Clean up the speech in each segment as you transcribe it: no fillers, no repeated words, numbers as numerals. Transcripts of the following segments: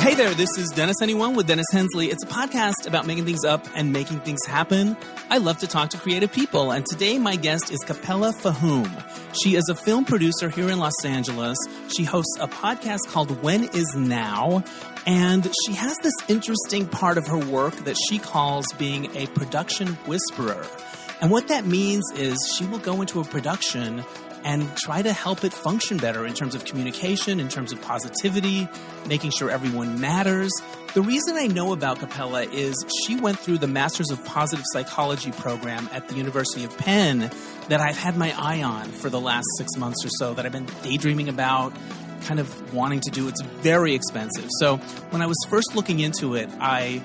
Hey there, this is Dennis Anyone with Dennis Hensley. It's a podcast about making things up and making things happen. I love to talk to creative people, and today my guest is Capella Fahoome. She is a film producer here in Los Angeles. She hosts a podcast called When Is Now, and she has this interesting part of her work that she calls being a production whisperer. And what that means is she will go into a production and try to help it function better in terms of communication, in terms of positivity, making sure everyone matters. The reason I know about Capella is she went through the Masters of Positive Psychology program at the University of Penn that I've had my eye on for the last 6 months or so, that I've been daydreaming about, kind of wanting to do. It's very expensive. So when I was first looking into it, I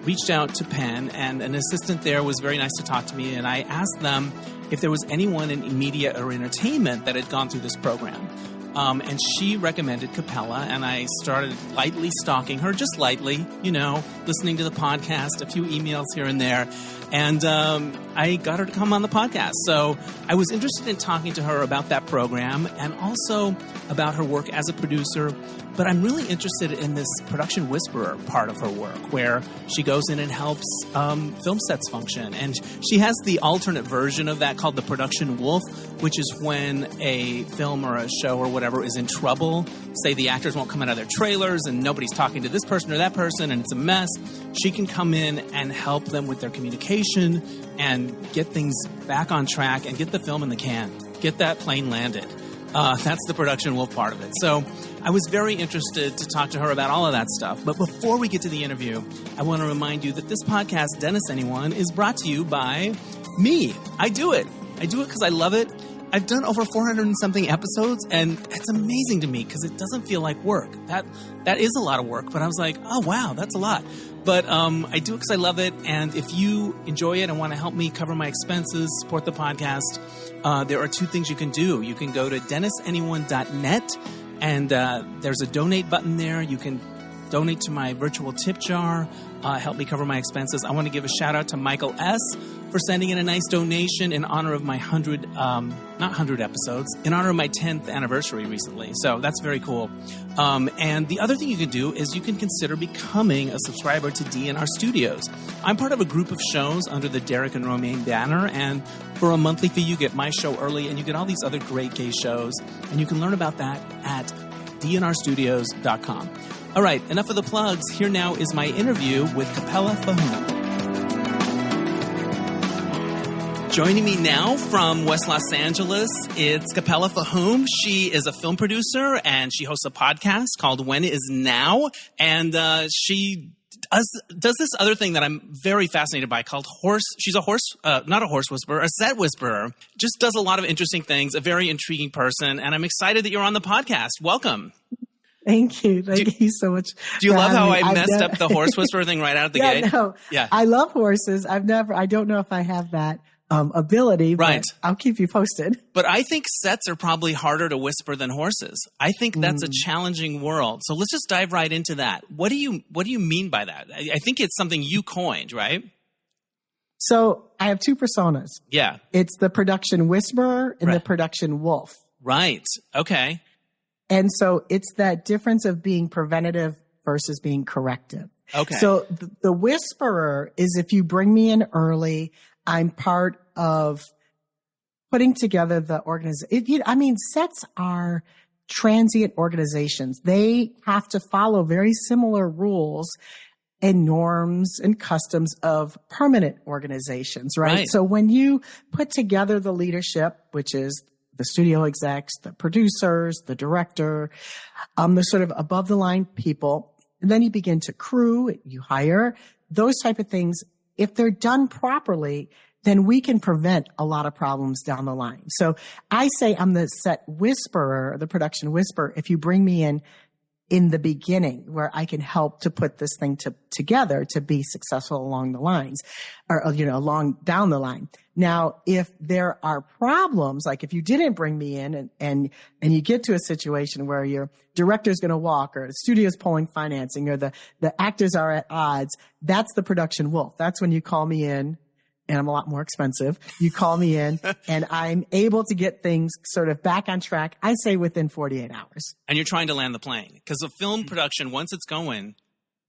reached out to Penn, and an assistant there was very nice to talk to me, and I asked them if there was anyone in media or entertainment that had gone through this program. And she recommended Capella, and I started lightly stalking her, just lightly, listening to the podcast, a few emails here and there. And I got her to come on the podcast. So I was interested in talking to her about that program and also about her work as a producer. But I'm really interested in this production whisperer part of her work, where she goes in and helps film sets function. And she has the alternate version of that called the production wolf, which is when a film or a show or whatever is in trouble. Say the actors won't come out of their trailers and nobody's talking to this person or that person and it's a mess. She can come in and help them with their communication and get things back on track and get the film in the can, get that plane landed. That's the production wolf part of it. So I was very interested to talk to her about all of that stuff. But before we get to the interview, I want to remind you that this podcast, Dennis Anyone, is brought to you by me. I do it because I love it. I've done over 400 and something episodes, and it's amazing to me because it doesn't feel like work. That is a lot of work, but I was like, oh, wow, that's a lot. But I do it because I love it, and if you enjoy it and want to help me cover my expenses, support the podcast, there are two things you can do. You can go to DennisAnyone.net, and there's a donate button there. You can donate to my virtual tip jar, help me cover my expenses. I want to give a shout out to Michael S. for sending in a nice donation in honor of my 100 episodes, in honor of my 10th anniversary recently. So that's very cool. And the other thing you can do is you can consider becoming a subscriber to DNR Studios. I'm part of a group of shows under the Derek and Romaine banner, and for a monthly fee, you get my show early, and you get all these other great gay shows, and you can learn about that at dnrstudios.com. All right, enough of the plugs. Here now is my interview with Capella Fahoome. Joining me now from West Los Angeles, it's Capella Fahoome. She is a film producer, and she hosts a podcast called When Is Now. And she does this other thing that I'm very fascinated by called she's not a horse whisperer, a set whisperer. Just does a lot of interesting things, a very intriguing person. And I'm excited that you're on the podcast. Welcome. Thank you. Thank you so much. Do you love how I messed up the horse whisperer thing right out of the gate? No. Yeah. I love horses. I don't know if I have that ability, but right. I'll keep you posted. But I think sets are probably harder to whisper than horses. I think that's a challenging world. So let's just dive right into that. What do you mean by that? I think it's something you coined, right? So I have two personas. Yeah. It's the production whisperer and the production wolf. Right. Okay. And so it's that difference of being preventative versus being corrective. Okay. So the whisperer is if you bring me in early, I'm part of putting together the organization. Sets are transient organizations. They have to follow very similar rules and norms and customs of permanent organizations, right? So when you put together the leadership, which is the studio execs, the producers, the director, the sort of above the line people, and then you begin to crew, you hire, those type of things. If they're done properly, then we can prevent a lot of problems down the line. So I say I'm the set whisperer, the production whisperer, if you bring me in the beginning where I can help to put this thing together to be successful along the lines or, along down the line. Now, if there are problems, like if you didn't bring me in and you get to a situation where your director's going to walk or the studio's pulling financing or the actors are at odds, that's the production wolf. That's when you call me in. And I'm a lot more expensive. You call me in and I'm able to get things sort of back on track, I say within 48 hours. And you're trying to land the plane because a film production, once it's going,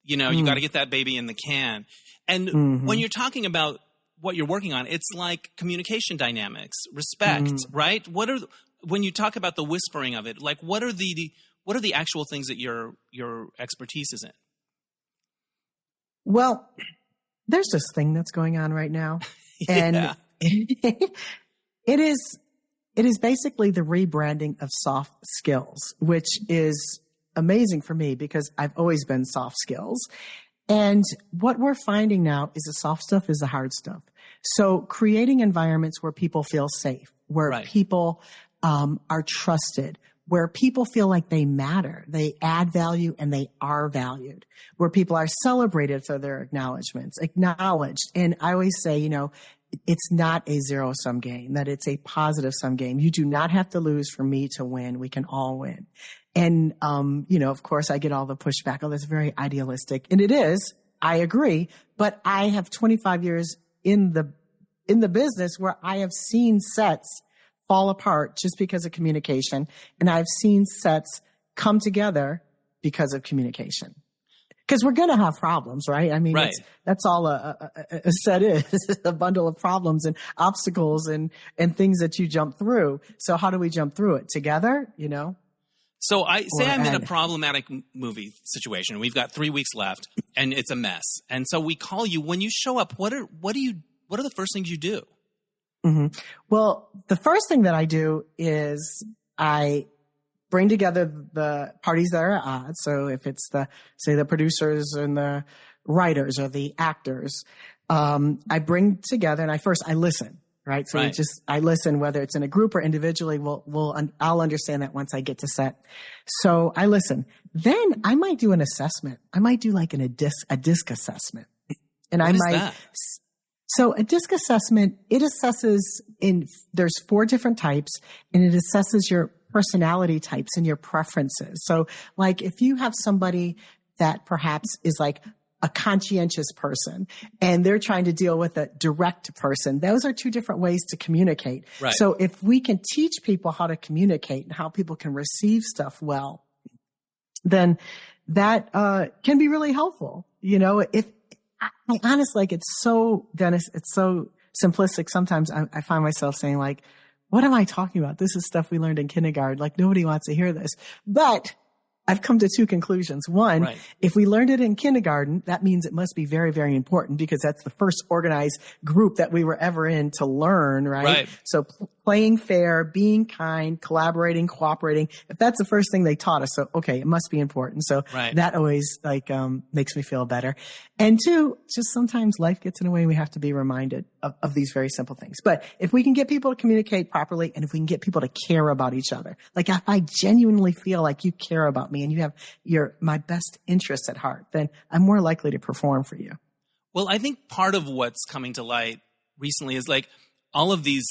You know, you got to get that baby in the can. And when you're talking about what you're working on, it's like communication dynamics, respect, right? When you talk about the whispering of it, like what are the actual things that your expertise is in? Well, there's this thing that's going on right now, and it is basically the rebranding of soft skills, which is amazing for me because I've always been soft skills. And what we're finding now is the soft stuff is the hard stuff. So creating environments where people feel safe, where people are trusted, where people feel like they matter, they add value and they are valued, where people are celebrated for their acknowledged. And I always say, you know, it's not a zero-sum game, that it's a positive-sum game. You do not have to lose for me to win. We can all win. And, you know, of course, I get all the pushback. Oh, that's very idealistic. And it is. I agree. But I have 25 years in the business where I have seen sets fall apart just because of communication. And I've seen sets come together because of communication. Because we're going to have problems, right? I mean, that's all a set is, a bundle of problems and obstacles and things that you jump through. So how do we jump through it? Together, you know? So I'm in a problematic movie situation. We've got 3 weeks left and it's a mess. And so we call you. When you show up, what are the first things you do? Mm-hmm. Well, the first thing that I do is I bring together the parties that are at odds. So if it's the producers and the writers or the actors, I bring together and I listen. Right. So I listen, whether it's in a group or individually, I'll understand that once I get to set. So I listen. Then I might do an assessment. I might do like a disc assessment. And what is that? So a disc assessment, it assesses there's 4 different types and it assesses your personality types and your preferences. So like if you have somebody that perhaps is like a conscientious person and they're trying to deal with a direct person, those are 2 different ways to communicate. Right. So if we can teach people how to communicate and how people can receive stuff well, then that can be really helpful. You know, if I honestly, like, it's so, Dennis, it's so simplistic. Sometimes I find myself saying like, what am I talking about? This is stuff we learned in kindergarten. Like nobody wants to hear this, but I've come to 2 conclusions. One, if we learned it in kindergarten, that means it must be very, very important because that's the first organized group that we were ever in to learn, right? So playing fair, being kind, collaborating, cooperating. If that's the first thing they taught us, so okay, it must be important. So that always makes me feel better. And 2, just sometimes life gets in the way and we have to be reminded of these very simple things. But if we can get people to communicate properly and if we can get people to care about each other, like if I genuinely feel like you care about me and you have my best interests at heart, then I'm more likely to perform for you. Well, I think part of what's coming to light recently is like all of these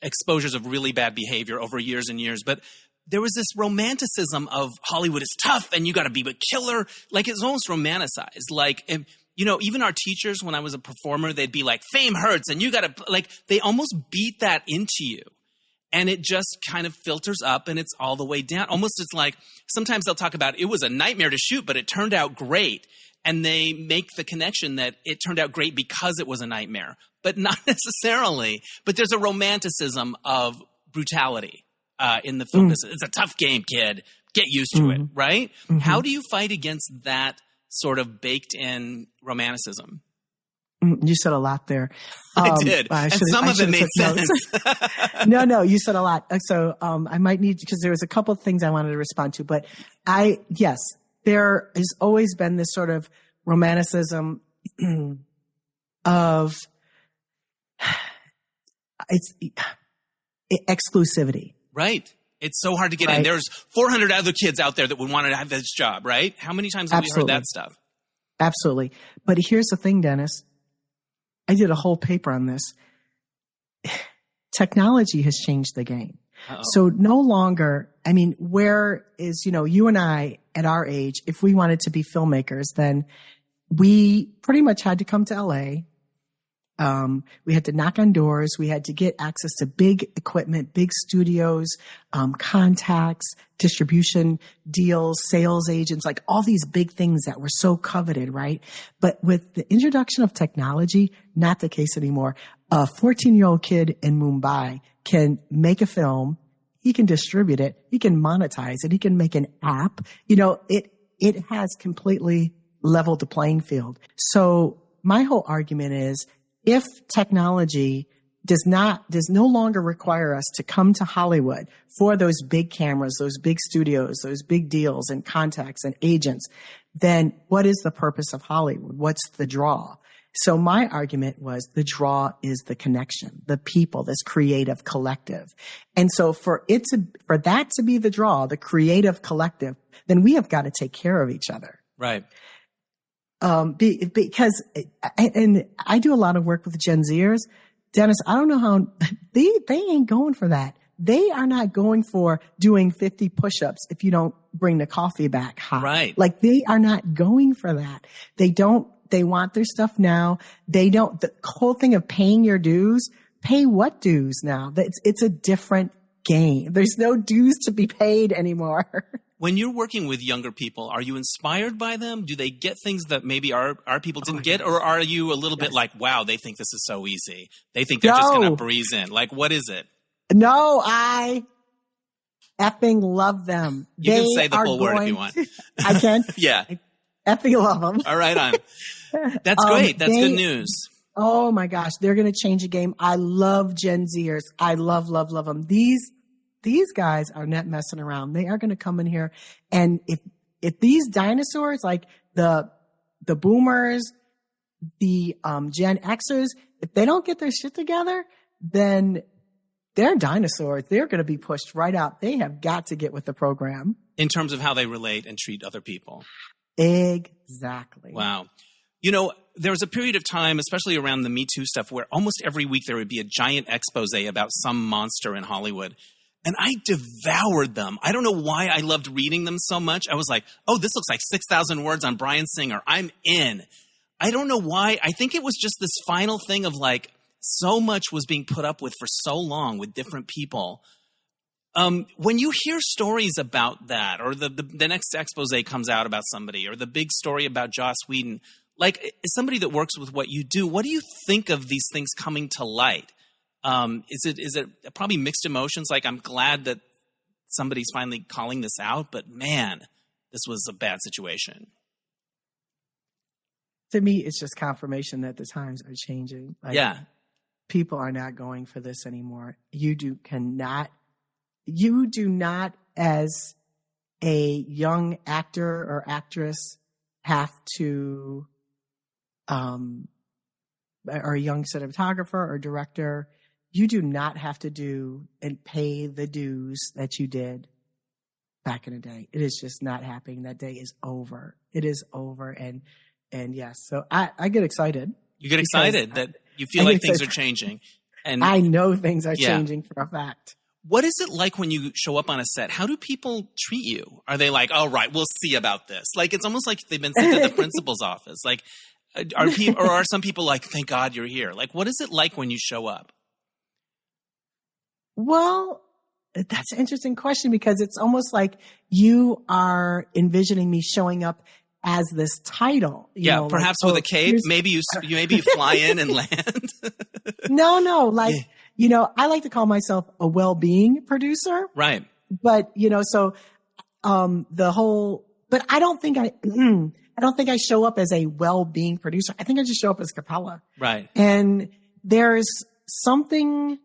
exposures of really bad behavior over years and years, but there was this romanticism of Hollywood is tough and you got to be a killer. Like it's almost romanticized. Like, you know, even our teachers, when I was a performer, they'd be like, fame hurts and you got to, like, they almost beat that into you. And it just kind of filters up and it's all the way down. Almost it's like sometimes they'll talk about it was a nightmare to shoot, but it turned out great. And they make the connection that it turned out great because it was a nightmare, but not necessarily. But there's a romanticism of brutality in the film business. It's a tough game, kid. Get used to it, right? Mm-hmm. How do you fight against that sort of baked in romanticism? You said a lot there. I did. And some of it made sense. No, you said a lot. So I might need, because there was a couple of things I wanted to respond to, but yes, there has always been this sort of romanticism of exclusivity. Right. It's so hard to get in. There's 400 other kids out there that would want to have this job, right? How many times have we heard that stuff? Absolutely. But here's the thing, Dennis. I did a whole paper on this. Technology has changed the game. Uh-oh. So no longer, I mean, where is, you and I at our age, if we wanted to be filmmakers, then we pretty much had to come to LA We had to knock on doors. We had to get access to big equipment, big studios, contacts, distribution deals, sales agents, like all these big things that were so coveted, right? But with the introduction of technology, not the case anymore. A 14-year-old kid in Mumbai can make a film. He can distribute it. He can monetize it. He can make an app. It has completely leveled the playing field. So my whole argument is, if technology does no longer require us to come to Hollywood for those big cameras, those big studios, those big deals and contacts and agents, then what is the purpose of Hollywood? What's the draw? So my argument was the draw is the connection, the people, this creative collective. And so for that to be the draw, the creative collective, then we have got to take care of each other. Right. Because I do a lot of work with Gen Zers. Dennis, I don't know how they ain't going for that. They are not going for doing 50 push-ups if you don't bring the coffee back hot. Right. Like, they are not going for that. They want their stuff now. The whole thing of paying your dues, pay what dues now? It's a different game. There's no dues to be paid anymore. When you're working with younger people, are you inspired by them? Do they get things that maybe our people didn't get? Or are you a little bit like, wow, they think this is so easy. They think they're just going to breeze in. Like, what is it? No, I effing love them. You can say the full word if you want. I can? Yeah. I effing love them. All right, on. That's great. That's good news. Oh, my gosh. They're going to change the game. I love Gen Zers. I love them. These guys are not messing around. They are going to come in here. And if these dinosaurs, like the boomers, the Gen Xers, if they don't get their shit together, then they're dinosaurs. They're going to be pushed right out. They have got to get with the program. In terms of how they relate and treat other people. Exactly. Wow. There was a period of time, especially around the Me Too stuff, where almost every week there would be a giant expose about some monster in Hollywood. And I devoured them. I don't know why I loved reading them so much. I was like, oh, this looks like 6,000 words on Bryan Singer. I'm in. I don't know why. I think it was just this final thing of like, so much was being put up with for so long with different people. When you hear stories about that, or the next expose comes out about somebody, or the big story about Joss Whedon, like, as somebody that works with what you do, what do you think of these things coming to light? Is it probably mixed emotions? Like, I'm glad that somebody's finally calling this out, but man, this was a bad situation. To me, it's just confirmation that the times are changing. Like, yeah. People are not going for this anymore. You do not as a young actor or actress have to, or a young cinematographer or director, you do not have to do and pay the dues that you did back in the day. It is just not happening. That day is over. It is over. And yes, so I get excited. You get excited that you feel like things are changing. And I know things are changing for a fact. What is it like when you show up on a set? How do people treat you? Are they like, all right, we'll see about this? Like, it's almost like they've been sent to the principal's office. Like, are some people like, thank God you're here? Like, what is it like when you show up? Well, that's an interesting question, because it's almost like you are envisioning me showing up as this title. You know, perhaps like, with a cape. Maybe you fly in and land. No. Like, I like to call myself a well-being producer. Right. But, so but I don't think I show up as a well-being producer. I think I just show up as Capella. Right. And there's something,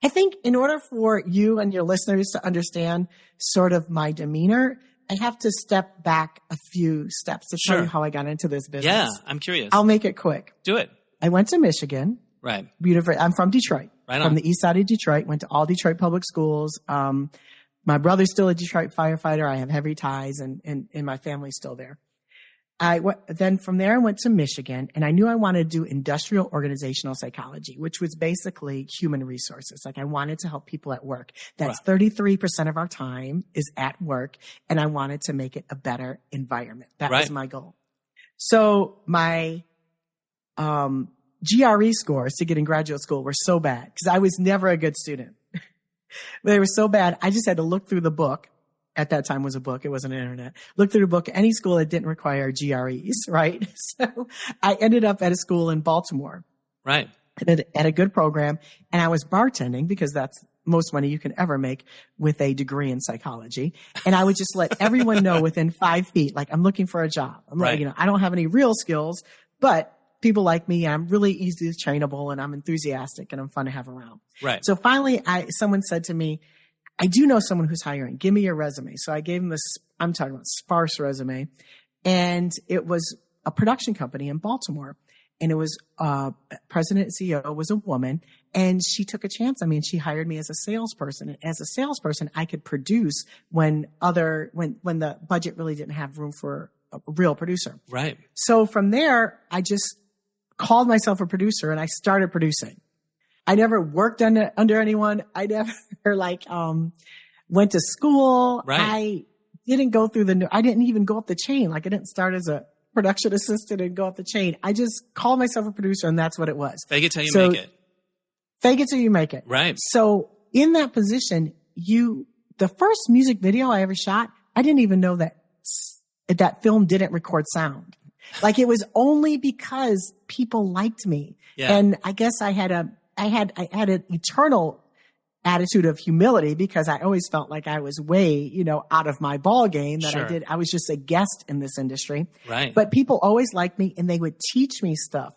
I think, in order for you and your listeners to understand sort of my demeanor, I have to step back a few steps to tell you how I got into this business. Yeah, I'm curious. I'll make it quick. Do it. I went to Michigan. Right. I'm from Detroit. Right on. From the east side of Detroit. Went to all Detroit public schools. My brother's still a Detroit firefighter. I have heavy ties, and my family's still there. Then from there, I went to Michigan, and I knew I wanted to do industrial organizational psychology, which was basically human resources. Like, I wanted to help people at work. That's 33% of our time is at work, and I wanted to make it a better environment. That was my goal. So my GRE scores to get in graduate school were so bad because I was never a good student. They were so bad. I just had to look through the book. At that time was a book. It wasn't an internet. Look through the book. Any school that didn't require GREs, right? So I ended up at a school in Baltimore. Right. At a good program. And I was bartending because that's most money you can ever make with a degree in psychology. And I would just let everyone know within 5 feet, like, I'm looking for a job. I'm like, I don't have any real skills, but people like me, I'm really easily trainable and I'm enthusiastic and I'm fun to have around. Right. So finally, someone said to me, I do know someone who's hiring. Give me your resume. So I gave him this, I'm talking about sparse resume. And it was a production company in Baltimore. And it was, president and CEO was a woman, and she took a chance. I mean, she hired me as a salesperson. And as a salesperson, I could produce when the budget really didn't have room for a real producer. Right. So from there, I just called myself a producer and I started producing. I never worked under anyone. I never went to school. Right. I didn't go through I didn't even go up the chain. Like, I didn't start as a production assistant and go up the chain. I just called myself a producer, and that's what it was. Fake it till you make it. Fake it till you make it. Right. So in that position, the first music video I ever shot, I didn't even know that film didn't record sound. Like, it was only because people liked me. Yeah. And I guess I had an eternal attitude of humility because I always felt like I was way, out of my ball game that sure. I was just a guest in this industry. Right. But people always liked me and they would teach me stuff,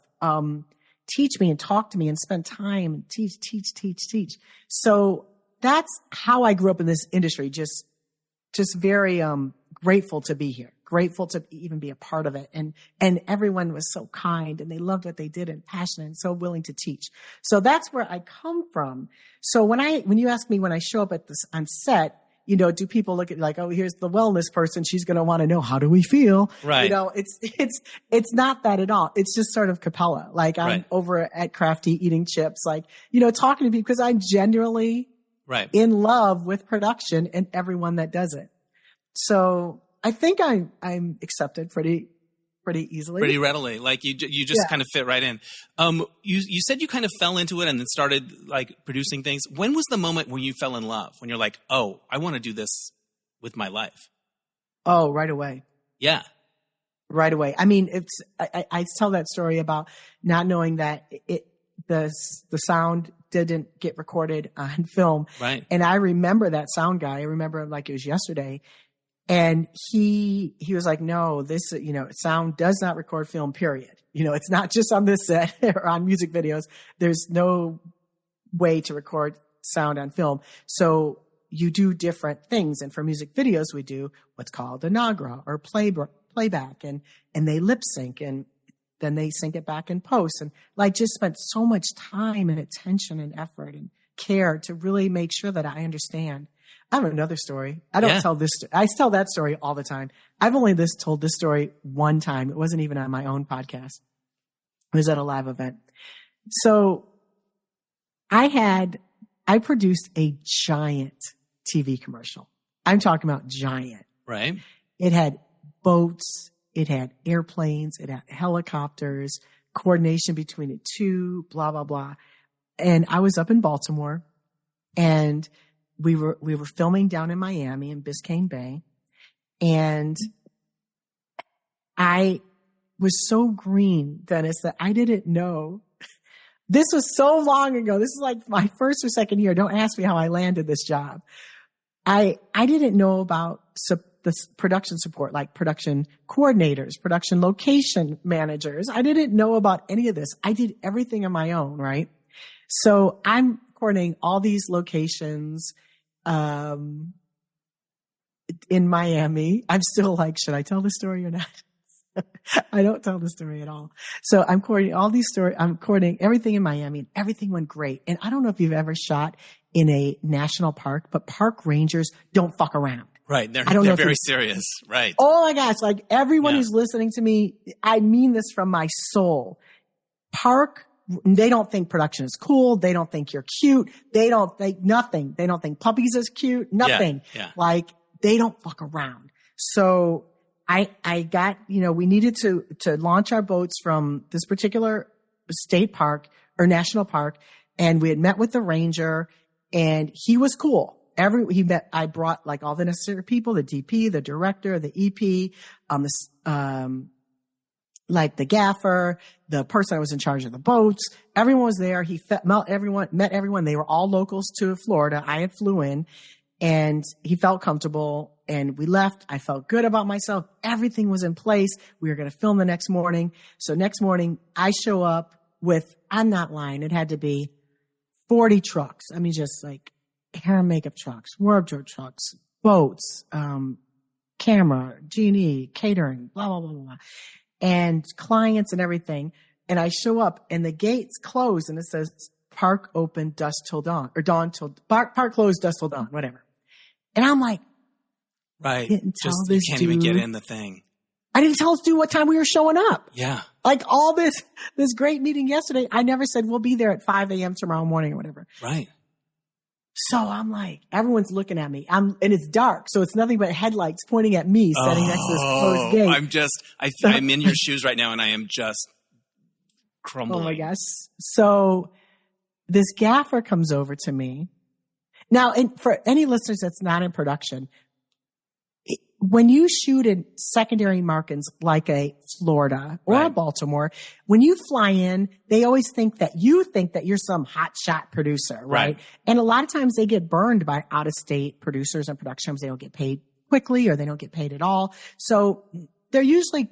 teach me and talk to me and spend time and teach. So that's how I grew up in this industry. Just very, grateful to be here, grateful to even be a part of it. And everyone was so kind and they loved what they did and passionate and so willing to teach. So that's where I come from. So when you ask me, when I show up on set, do people look at like, oh, here's the wellness person. She's going to want to know, how do we feel? Right. It's not that at all. It's just sort of Capella. Like, I'm over at Crafty eating chips, like, talking to people because I'm genuinely in love with production and everyone that does it. So I think I'm accepted pretty easily. Pretty readily. Like, you just kind of fit right in. You said you kind of fell into it and then started like producing things. When was the moment when you fell in love? When you're like, oh, I want to do this with my life? Oh, right away. Yeah. Right away. I mean, I tell that story about not knowing that the sound didn't get recorded on film. Right. And I remember that sound guy. I remember him like it was yesterday. And he was like, no, this, sound does not record film, period. It's not just on this set or on music videos. There's no way to record sound on film. So you do different things. And for music videos, we do what's called a nagra or playback, and they lip sync, and then they sync it back in post. And like, just spent so much time and attention and effort and care to really make sure that I understand. I have another story. I don't tell this. I tell that story all the time. I've only told this story one time. It wasn't even on my own podcast. It was at a live event. So I produced a giant TV commercial. I'm talking about giant. Right. It had boats. It had airplanes. It had helicopters, coordination between the two, blah, blah, blah. And I was up in Baltimore, and we were filming down in Miami in Biscayne Bay, and I was so green, Dennis, that I didn't know. This was so long ago. This is like my first or second year. Don't ask me how I landed this job. I didn't know about the production support, like production coordinators, production location managers. I didn't know about any of this. I did everything on my own, right? So I'm coordinating all these locations in Miami. I'm still like, should I tell the story or not? I don't tell the story at all. So I'm coordinating all these stories. I'm coordinating everything in Miami, and everything went great. And I don't know if you've ever shot in a national park, but park rangers don't fuck around. Right. They're very serious. Right. Oh my gosh. Like, everyone who's listening to me, I mean this from my soul. They don't think production is cool. They don't think you're cute. They don't think nothing. They don't think puppies is cute. Nothing. Yeah. Like, they don't fuck around. So I got, we needed to launch our boats from this particular state park or national park, and we had met with the ranger, and he was cool. I brought like all the necessary people, the DP, the director, the EP, like the gaffer, the person that was in charge of the boats. Everyone was there. He met everyone. They were all locals to Florida. I had flew in, and he felt comfortable, and we left. I felt good about myself. Everything was in place. We were going to film the next morning. So next morning I show up with, I'm not lying, it had to be 40 trucks. I mean, just like hair and makeup trucks, wardrobe trucks, boats, camera, G&E, catering, blah, blah, blah, blah, blah, and clients and everything. And I show up, and the gates close, and it says park open dusk till dawn, or park closed dusk till dawn, whatever. And I'm like, right. You can't even get in the thing. I didn't tell this dude what time we were showing up. Yeah. Like all this great meeting yesterday, I never said we'll be there at 5 a.m. tomorrow morning or whatever. Right. So I'm like, everyone's looking at me. And it's dark, so it's nothing but headlights pointing at me standing next to this closed gate. I'm in your shoes right now, and I am just crumbling. Oh my gosh. So this gaffer comes over to me. Now, and for any listeners that's not in production, when you shoot in secondary markets like a Florida or a Baltimore, when you fly in, they always think that you're some hotshot producer, right? And a lot of times they get burned by out-of-state producers and productions. They don't get paid quickly, or they don't get paid at all. So they're usually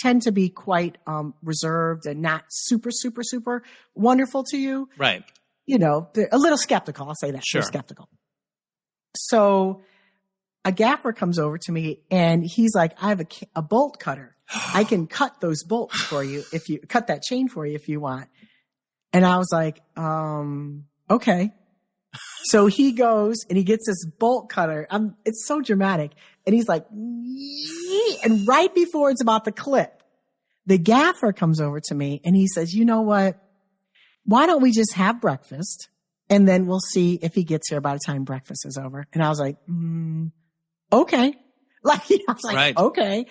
tend to be quite reserved and not super, super, super wonderful to you. Right. You know, they're a little skeptical. I'll say that. Sure. They're skeptical. So a gaffer comes over to me, and he's like, I have a bolt cutter. I can cut those bolts for you if you cut that chain for you if you want. And I was like, okay. So he goes and he gets this bolt cutter. It's so dramatic. And he's like, and right before it's about to clip, the gaffer comes over to me and he says, you know what? Why don't we just have breakfast, and then we'll see if he gets here by the time breakfast is over. And I was like, okay. Okay.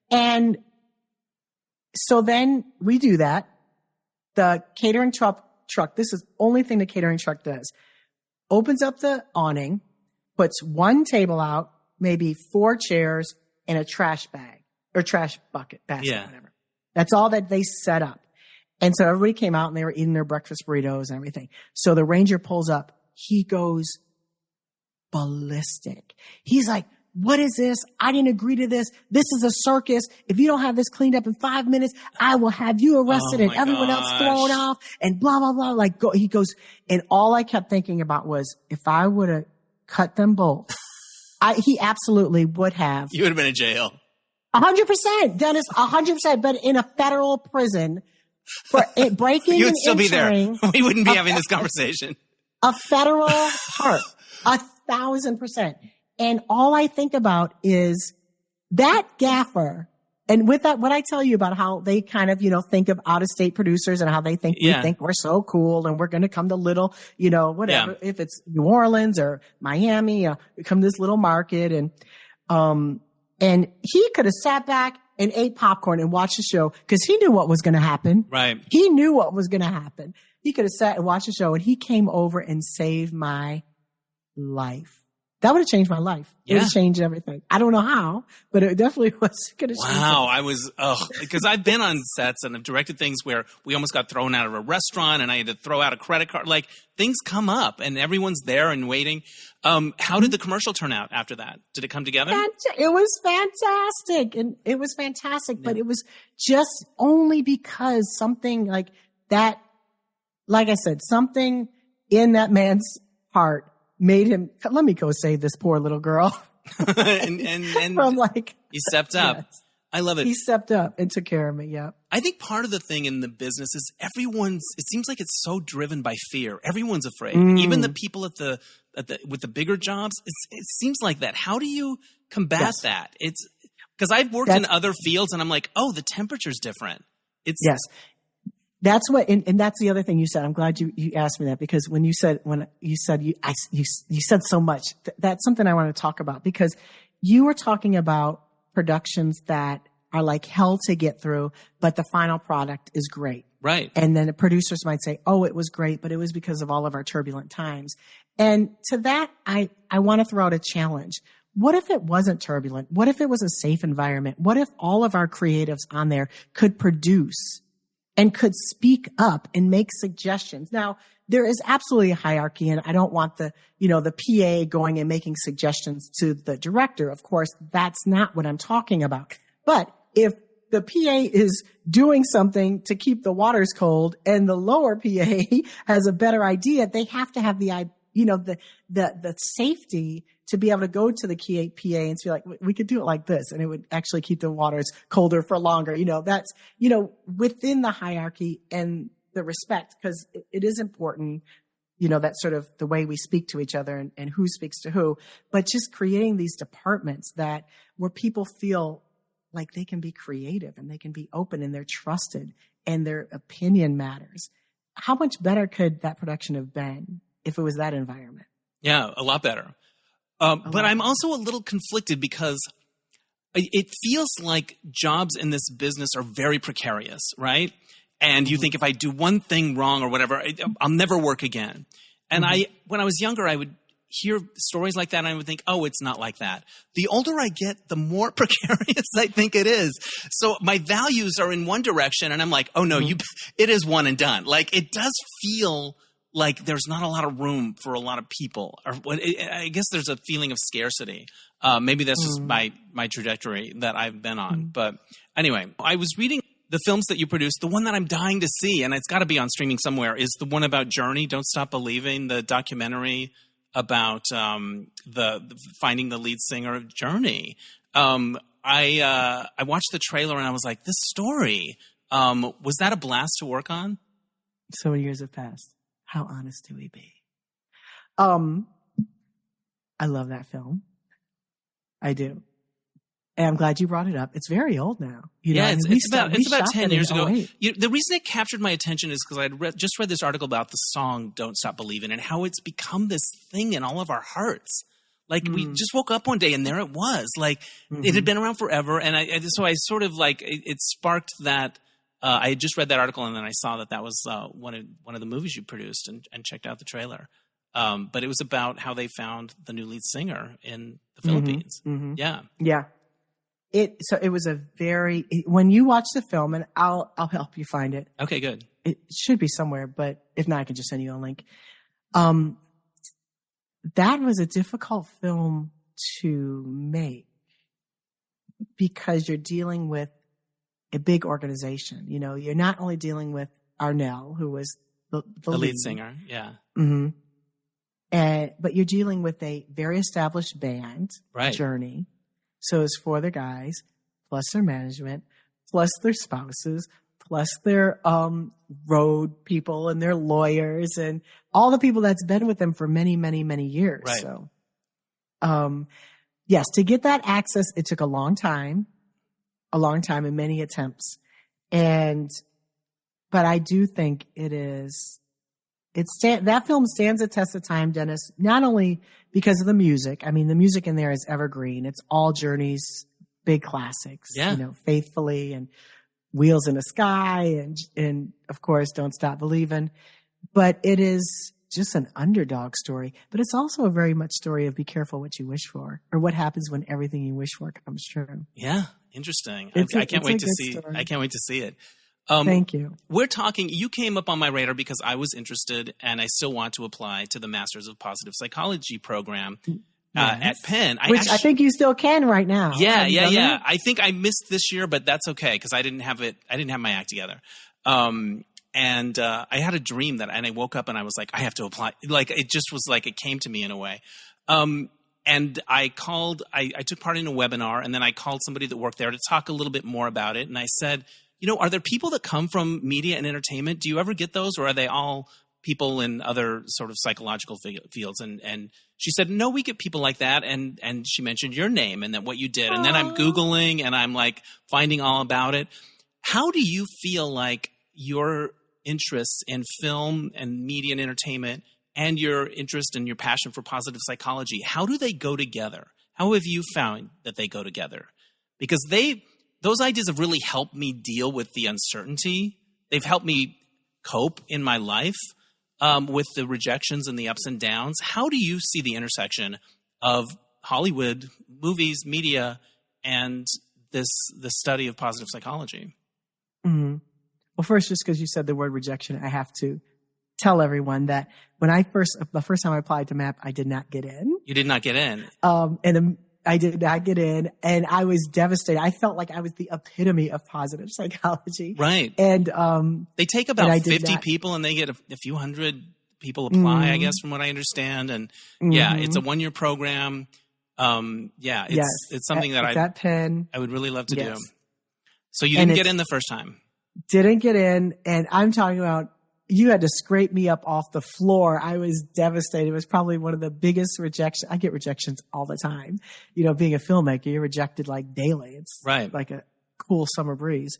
And so then we do that. The catering truck, this is the only thing the catering truck does, opens up the awning, puts one table out, maybe 4 chairs, and a trash bag or trash bucket, basket, whatever. That's all that they set up. And so everybody came out and they were eating their breakfast burritos and everything. So the ranger pulls up. He goes ballistic. He's like, what is this? I didn't agree to this. This is a circus. If you don't have this cleaned up in 5 minutes, I will have you arrested and everyone else thrown off and blah, blah, blah. He goes, and all I kept thinking about was, if I would have cut them both, he absolutely would have. You would have been in jail. 100%, Dennis, 100%, but in a federal prison for breaking you would and still be there. We wouldn't be having this conversation. A federal heart, 1,000%. And all I think about is that gaffer. And with that, what I tell you about how they kind of, think of out-of-state producers and how they think we think we're so cool and we're going to come to little, whatever, if it's New Orleans or Miami, we come to this little market, and he could have sat back and ate popcorn and watched the show because he knew what was going to happen. Right. He knew what was going to happen. He could have sat and watched the show, and he came over and saved my life. That would have changed my life. It would have changed everything. I don't know how, but it definitely was going to change. Wow. Because I've been on sets and I've directed things where we almost got thrown out of a restaurant and I had to throw out a credit card. Like, things come up and everyone's there and waiting. How did the commercial turn out after that? Did it come together? It was fantastic. And it was fantastic, but it was just only because something like that, like I said, something in that man's heart made him, let me go save this poor little girl. and from like, he stepped up. Yes. I love it. He stepped up and took care of me. Yeah. I think part of the thing in the business is it seems like it's so driven by fear. Everyone's afraid. Even the people with the bigger jobs, it seems like that. How do you combat that? It's because I've worked in other fields and I'm like, oh, the temperature's different. Yes. That's what, and that's the other thing you said. I'm glad you asked me that, because when you said you said so much. That's something I want to talk about, because you were talking about productions that are like hell to get through, but the final product is great. Right. And then the producers might say, oh, it was great, but it was because of all of our turbulent times. And to that, I want to throw out a challenge. What if it wasn't turbulent? What if it was a safe environment? What if all of our creatives on there could produce and could speak up and make suggestions? Now, there is absolutely a hierarchy, and I don't want the PA going and making suggestions to the director. Of course, that's not what I'm talking about. But if the PA is doing something to keep the waters cold and the lower PA has a better idea, they have to have the safety to be able to go to the PA and be like, we could do it like this, and it would actually keep the waters colder for longer. That's, within the hierarchy and the respect, because it is important, that sort of the way we speak to each other and who speaks to who, but just creating these departments where people feel like they can be creative and they can be open and they're trusted and their opinion matters. How much better could that production have been if it was that environment? Yeah, a lot better. But I'm also a little conflicted because it feels like jobs in this business are very precarious, right? And you think if I do one thing wrong or whatever, I'll never work again. And when I was younger, I would hear stories like that and I would think, oh, it's not like that. The older I get, the more precarious I think it is. So my values are in one direction and I'm like, oh no, it is one and done. Like it does feel like there's not a lot of room for a lot of people. Or I guess there's a feeling of scarcity. Maybe that's just my trajectory that I've been on. But anyway, I was reading the films that you produced. The one that I'm dying to see, and it's got to be on streaming somewhere, is the one about Journey, Don't Stop Believin, the documentary about the finding the lead singer of Journey. I watched the trailer and I was like, this story, was that a blast to work on? So many years have passed. How honest do we be? I love that film. I do. And I'm glad you brought it up. It's very old now. It's about 10 years ago. The reason it captured my attention is because I just read this article about the song Don't Stop Believin' and how it's become this thing in all of our hearts. Like we just woke up one day and there it was. Like it had been around forever. And so I sort of like, it sparked that. I had just read that article and then I saw that was one of the movies you produced and checked out the trailer. But it was about how they found the new lead singer in the Philippines. Yeah. Yeah. It was when you watch the film, and I'll help you find it. Okay, good. It should be somewhere, but if not, I can just send you a link. That was a difficult film to make because you're dealing with a big organization. You're not only dealing with Arnell, who was the lead singer. Yeah. But you're dealing with a very established band, right. Journey. So it's for the guys, plus their management, plus their spouses, plus their road people and their lawyers and all the people that's been with them for many, many, many years. Right. So, yes, to get that access, it took a long time and many attempts. But I do think that film stands a test of time, Dennis, not only because of the music. I mean, the music in there is evergreen. It's all Journey's big classics, Faithfully and Wheels in the Sky and of course, Don't Stop Believin'. But it is just an underdog story, but it's also a very much story of be careful what you wish for or what happens when everything you wish for comes true. Yeah. Interesting. I can't wait to see. I can't wait to see it. Thank you. You came up on my radar because I was interested and I still want to apply to the Masters of Positive Psychology program at Penn. I think you still can right now. Yeah. I think I missed this year, but that's okay because I didn't have my act together. And I had a dream and I woke up and I was like, I have to apply. Like, it just was like, it came to me in a way. And I took part in a webinar and then I called somebody that worked there to talk a little bit more about it. And I said, are there people that come from media and entertainment? Do you ever get those, or are they all people in other sort of psychological fields? And she said, no, we get people like that. And she mentioned your name and then what you did. And then I'm Googling and I'm like finding all about it. How do you feel like your interests in film and media and entertainment and your interest and your passion for positive psychology, how do they go together? How have you found that they go together? Because those ideas have really helped me deal with the uncertainty. They've helped me cope in my life with the rejections and the ups and downs. How do you see the intersection of Hollywood, movies, media, and the study of positive psychology? Mm-hmm. Well, first, just because you said the word rejection, I have to tell everyone that when the first time I applied to MAP, I did not get in. You did not get in. I did not get in, and I was devastated. I felt like I was the epitome of positive psychology. Right. And they take about 50 people, and they get a few hundred people apply, I guess, from what I understand. And yeah, it's a 1-year program. It's something that I would really love to do. So you didn't get in the first time. Didn't get in, and I'm talking about you had to scrape me up off the floor. I was devastated. It was probably one of the biggest rejections. I get rejections all the time. You know, being a filmmaker, you're rejected like daily. It's like a cool summer breeze.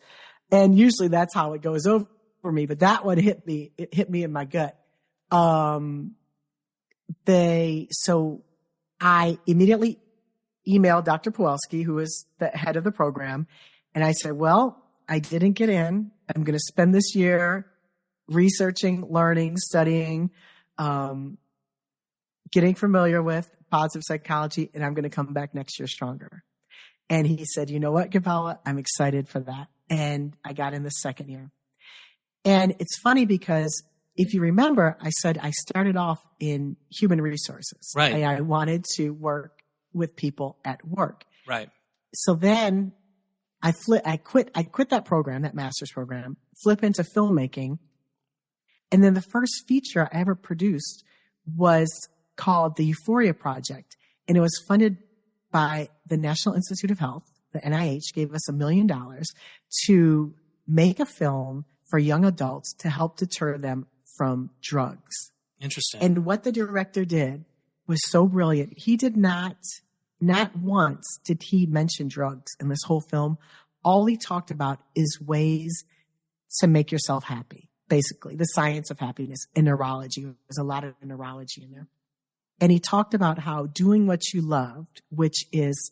And usually that's how it goes over for me. But that one hit me. It hit me in my gut. So I immediately emailed Dr. Pawelski, who is the head of the program. And I said, well, I didn't get in. I'm going to spend this year researching, learning, studying, getting familiar with positive psychology, and I'm going to come back next year stronger. And he said, you know what, Capella, I'm excited for that. And I got in the second year. And it's funny because if you remember, I said I started off in human resources. Right. I wanted to work with people at work. Right. So then I quit that program, that master's program, flip into filmmaking. And then the first feature I ever produced was called the Euphoria Project. And it was funded by the National Institute of Health. The NIH gave us $1 million to make a film for young adults to help deter them from drugs. Interesting. And what the director did was so brilliant. He did not once did he mention drugs in this whole film. All he talked about is ways to make yourself happy. Basically, the science of happiness in neurology. There's a lot of neurology in there. And he talked about how doing what you loved, which is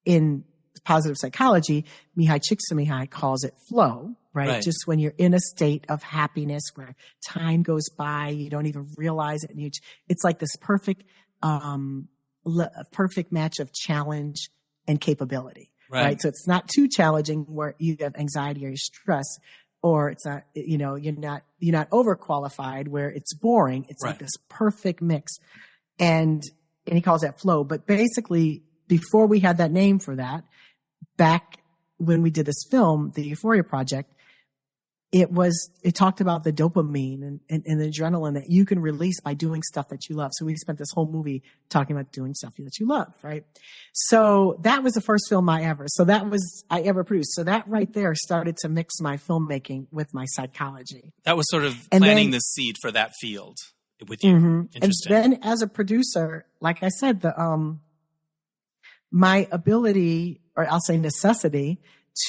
in positive psychology, Mihai Csikszentmihalyi calls it flow, right? Just when you're in a state of happiness where time goes by, you don't even realize it. And it's like this perfect match of challenge and capability, right? So it's not too challenging where you have anxiety or you're stressed, or it's not, you're not overqualified where it's boring. It's like this perfect mix. And he calls that flow. But basically, before we had that name for that, back when we did this film, the Euphoria Project, it talked about the dopamine and the adrenaline that you can release by doing stuff that you love. So we spent this whole movie talking about doing stuff that you love, right? So that was the first film I ever produced. So that right there started to mix my filmmaking with my psychology. That was sort of planting the seed for that field with you. Mm-hmm. Interesting. And then as a producer, like I said, my ability, or I'll say necessity,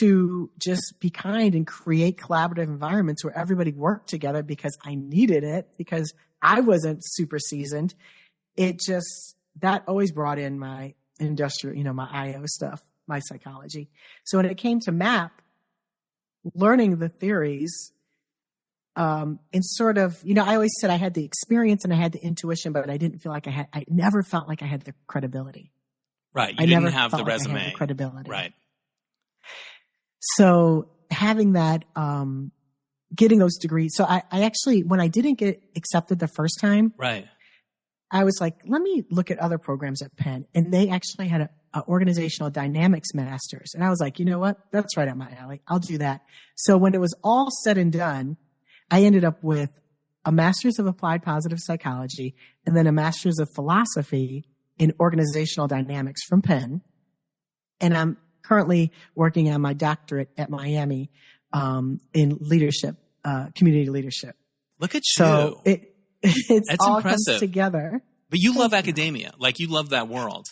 to just be kind and create collaborative environments where everybody worked together because I needed it, because I wasn't super seasoned. That always brought in my industrial, my IO stuff, my psychology. So when it came to MAP, learning the theories, and sort of, I always said I had the experience and I had the intuition, but I didn't feel like I never felt like I had the credibility. Right. You didn't have the resume. I had the credibility. Right. So having that, getting those degrees. So I actually, when I didn't get accepted the first time, right, I was like, let me look at other programs at Penn. And they actually had a organizational dynamics master's. And I was like, you know what? That's right up my alley. I'll do that. So when it was all said and done, I ended up with a master's of applied positive psychology and then a master's of philosophy in organizational dynamics from Penn. And I'm currently working on my doctorate at Miami in leadership, community leadership. Look at you. So it's That's all impressive. comes together. But you love academia. Like, you love that world.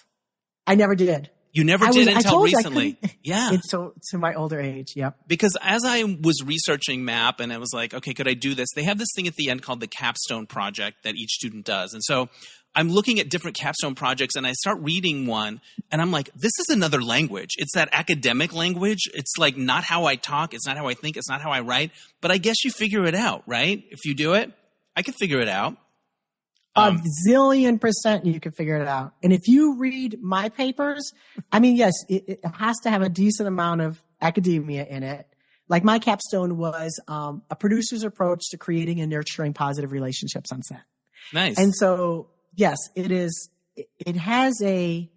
I never did. You never did until recently. Yeah. It's to my older age. Yep. Because as I was researching MAP and I was like, okay, could I do this? They have this thing at the end called the capstone project that each student does. And so I'm looking at different capstone projects and I start reading one and I'm like, this is another language. It's that academic language. It's like not how I talk. It's not how I think. It's not how I write. But I guess you figure it out, right? If you do it, I can figure it out. A zillion % you can figure it out. And if you read my papers, I mean, yes, it has to have a decent amount of academia in it. Like my capstone was a producer's approach to creating and nurturing positive relationships on set. Nice. And so, yes, it is. It has a.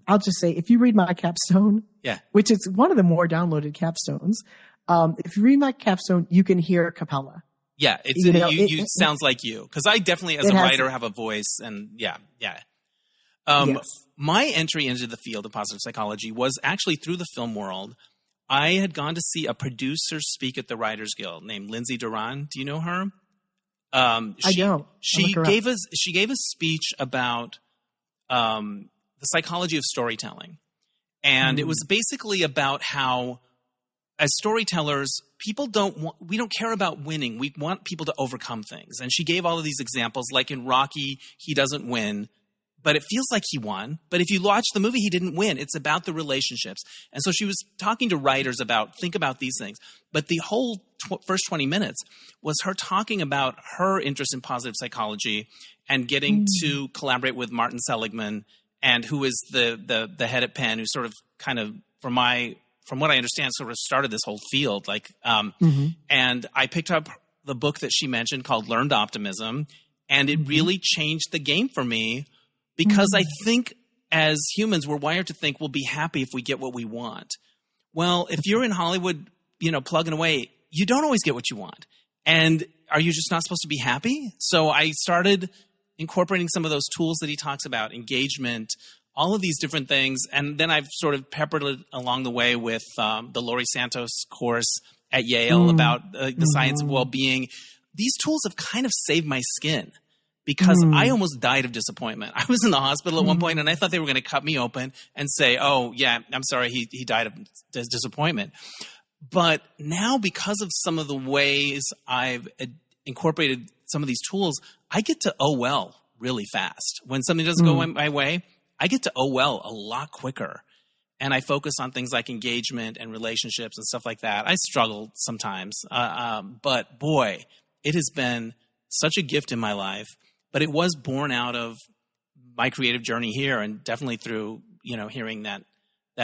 I'll just say, if you read my capstone, which is one of the more downloaded capstones, if you read my capstone, you can hear Capella. Yeah, it sounds like you, because I definitely, as a writer, have a voice, and yeah. Yes. My entry into the field of positive psychology was actually through the film world. I had gone to see a producer speak at the Writers Guild named Lindsay Duran. Do you know her? I don't. She gave a speech about the psychology of storytelling, and it was basically about how, as storytellers, we don't care about winning. We want people to overcome things. And she gave all of these examples, like in Rocky, he doesn't win, but it feels like he won. But if you watch the movie, he didn't win. It's about the relationships. And so she was talking to writers think about these things. But the whole first 20 minutes was her talking about her interest in positive psychology and getting to collaborate with Martin Seligman, and who is the head at Penn, who sort of kind of, from what I understand, sort of started this whole field. And I picked up the book that she mentioned called Learned Optimism, and it really changed the game for me, because I think as humans, we're wired to think we'll be happy if we get what we want. Well, if you're in Hollywood, plugging away, you don't always get what you want. And are you just not supposed to be happy? So I started incorporating some of those tools that he talks about, engagement, all of these different things. And then I've sort of peppered it along the way with the Laurie Santos course at Yale about the science of well-being. These tools have kind of saved my skin, because I almost died of disappointment. I was in the hospital at one point, and I thought they were going to cut me open and say, oh, yeah, I'm sorry, he died of disappointment. But now, because of some of the ways I've incorporated some of these tools, I get to well really fast. When something doesn't go my way, I get to well a lot quicker. And I focus on things like engagement and relationships and stuff like that. I struggle sometimes. But boy, it has been such a gift in my life. But it was born out of my creative journey here, and definitely through, hearing that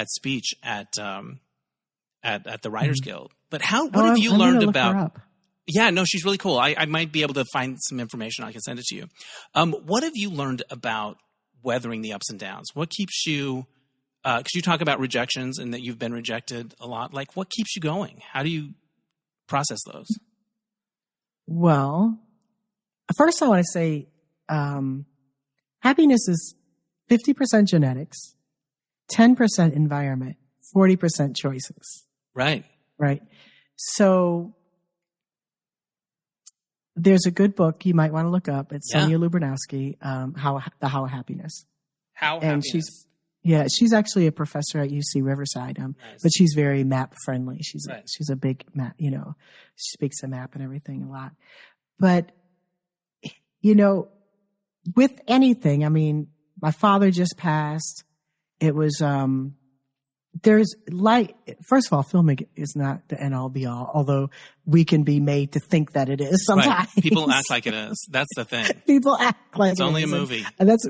speech at the Writers Guild. But what have you learned about? Yeah, no, she's really cool. I might be able to find some information. I can send it to you. What have you learned about weathering the ups and downs? What keeps you, because you talk about rejections and that you've been rejected a lot. Like, what keeps you going? How do you process those? Well, first I want to say happiness is 50% genetics, 10% environment, 40% choices. Right. So there's a good book you might want to look up. It's Sonia Lubranowski, How of Happiness. How and Happiness. She's actually a professor at UC Riverside, nice. But she's very map friendly. She's a big map, she speaks a map and everything a lot. But, with anything, I mean, my father just passed. It was, first of all, filming is not the end all be all, although we can be made to think that it is sometimes. Right. People act like it is. That's the thing. People act like it's only a movie. And that's,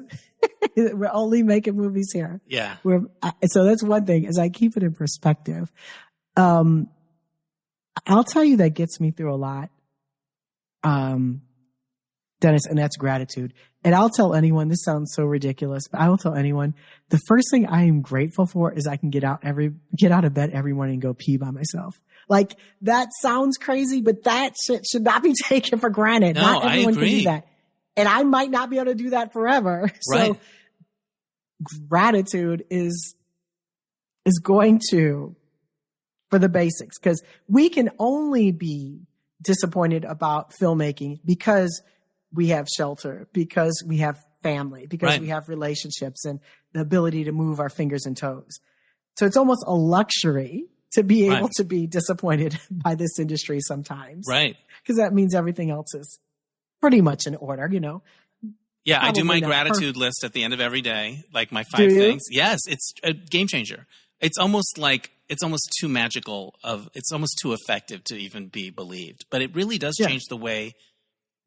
we're only making movies here. Yeah. So that's one thing, as I keep it in perspective. I'll tell you that gets me through a lot. Dennis, and that's gratitude. And I'll tell anyone, this sounds so ridiculous, but I will tell anyone, the first thing I am grateful for is I can get out of bed every morning and go pee by myself. Like, that sounds crazy, but that shit should not be taken for granted. No, not everyone I agree. can do that. And I might not be able to do that forever. Right. So gratitude is going to, for the basics, because we can only be disappointed about filmmaking because we have shelter, because we have family, because we have relationships and the ability to move our fingers and toes. So it's almost a luxury to be able to be disappointed by this industry sometimes. Right. Because that means everything else is pretty much in order, Yeah, I do my Probably not gratitude list at the end of every day, like my Do 5 you? things. Yes, it's a game changer. It's almost too magical it's almost too effective to even be believed. But it really does Yeah. change the way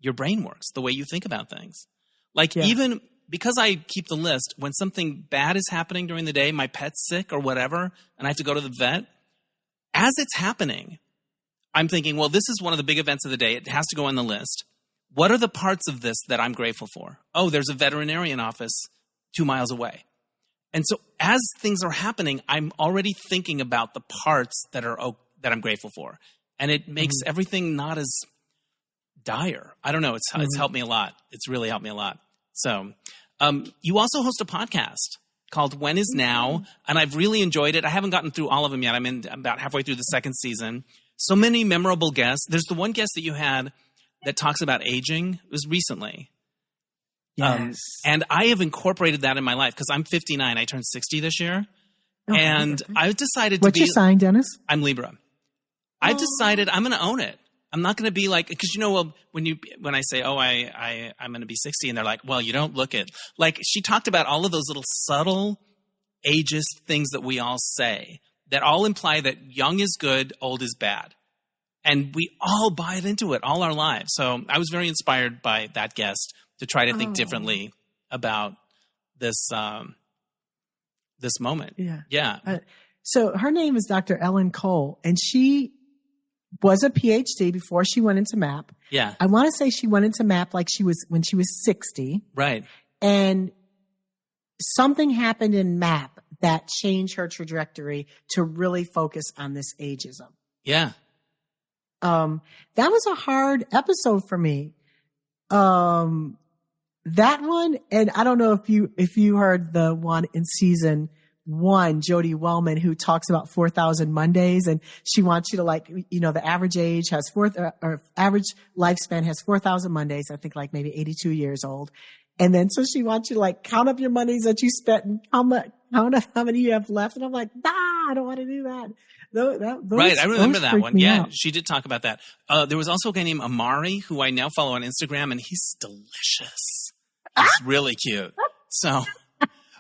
your brain works, the way you think about things. Like Yeah. even because I keep the list, when something bad is happening during the day, my pet's sick or whatever, and I have to go to the vet, as it's happening, I'm thinking, well, this is one of the big events of the day. It has to go on the list. What are the parts of this that I'm grateful for? Oh, there's a veterinarian office 2 miles away. And so as things are happening, I'm already thinking about the parts that I'm grateful for. And it makes everything not as dire. I don't know. It's helped me a lot. It's really helped me a lot. So you also host a podcast called When Is Now, and I've really enjoyed it. I haven't gotten through all of them yet. I'm about halfway through the second season. So many memorable guests. There's the one guest that you had that talks about aging. It was recently. Yes. And I have incorporated that in my life because I'm 59. I turned 60 this year. Oh, And okay. I've decided to What's your sign, Dennis? I'm Libra. I've decided I'm going to own it. I'm not going to be like, because when I say, I'm going to be 60, and they're like, well, you don't look it. Like she talked about all of those little subtle ageist things that we all say that all imply that young is good, old is bad. And we all buy it into it all our lives. So I was very inspired by that guest to try to think differently about this this moment. Yeah. Yeah. So her name is Dr. Ellen Cole, and she was a PhD before she went into MAP. Yeah. I want to say she went into MAP when she was 60. Right. And something happened in MAP that changed her trajectory to really focus on this ageism. Yeah. That was a hard episode for me. That one, and I don't know if you heard the one in season 1, Jody Wellman, who talks about 4,000 Mondays, and she wants you to the average age has average lifespan has 4,000 Mondays. I think like maybe 82 years old. And then so she wants you to count up your Mondays that you spent and count up how many you have left. And I'm like, I don't want to do that. Right, I remember that one. Yeah, out. she did talk about that. There was also a guy named Amari, who I now follow on Instagram, and he's delicious. He's really cute. So,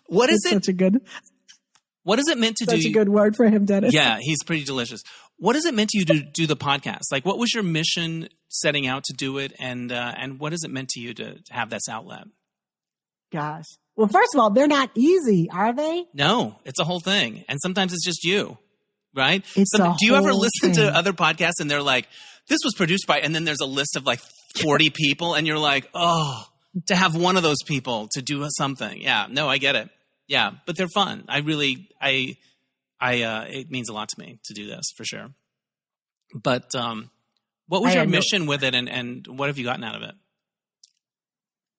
what is it? What is it meant to do? Such a good word for him, Dennis. Yeah, he's pretty delicious. What is it meant to you to do the podcast? Like, what was your mission setting out to do it, and what is it meant to you to have this outlet? Gosh. Well, first of all, they're not easy, are they? No, it's a whole thing, and sometimes it's just you. Right? Do you ever listen to other podcasts and they're like, this was produced by, and then there's a list of 40 people and you're like, oh, to have one of those people to do something. Yeah, no, I get it. Yeah, but they're fun. It means a lot to me to do this for sure. But what was your mission with it and what have you gotten out of it?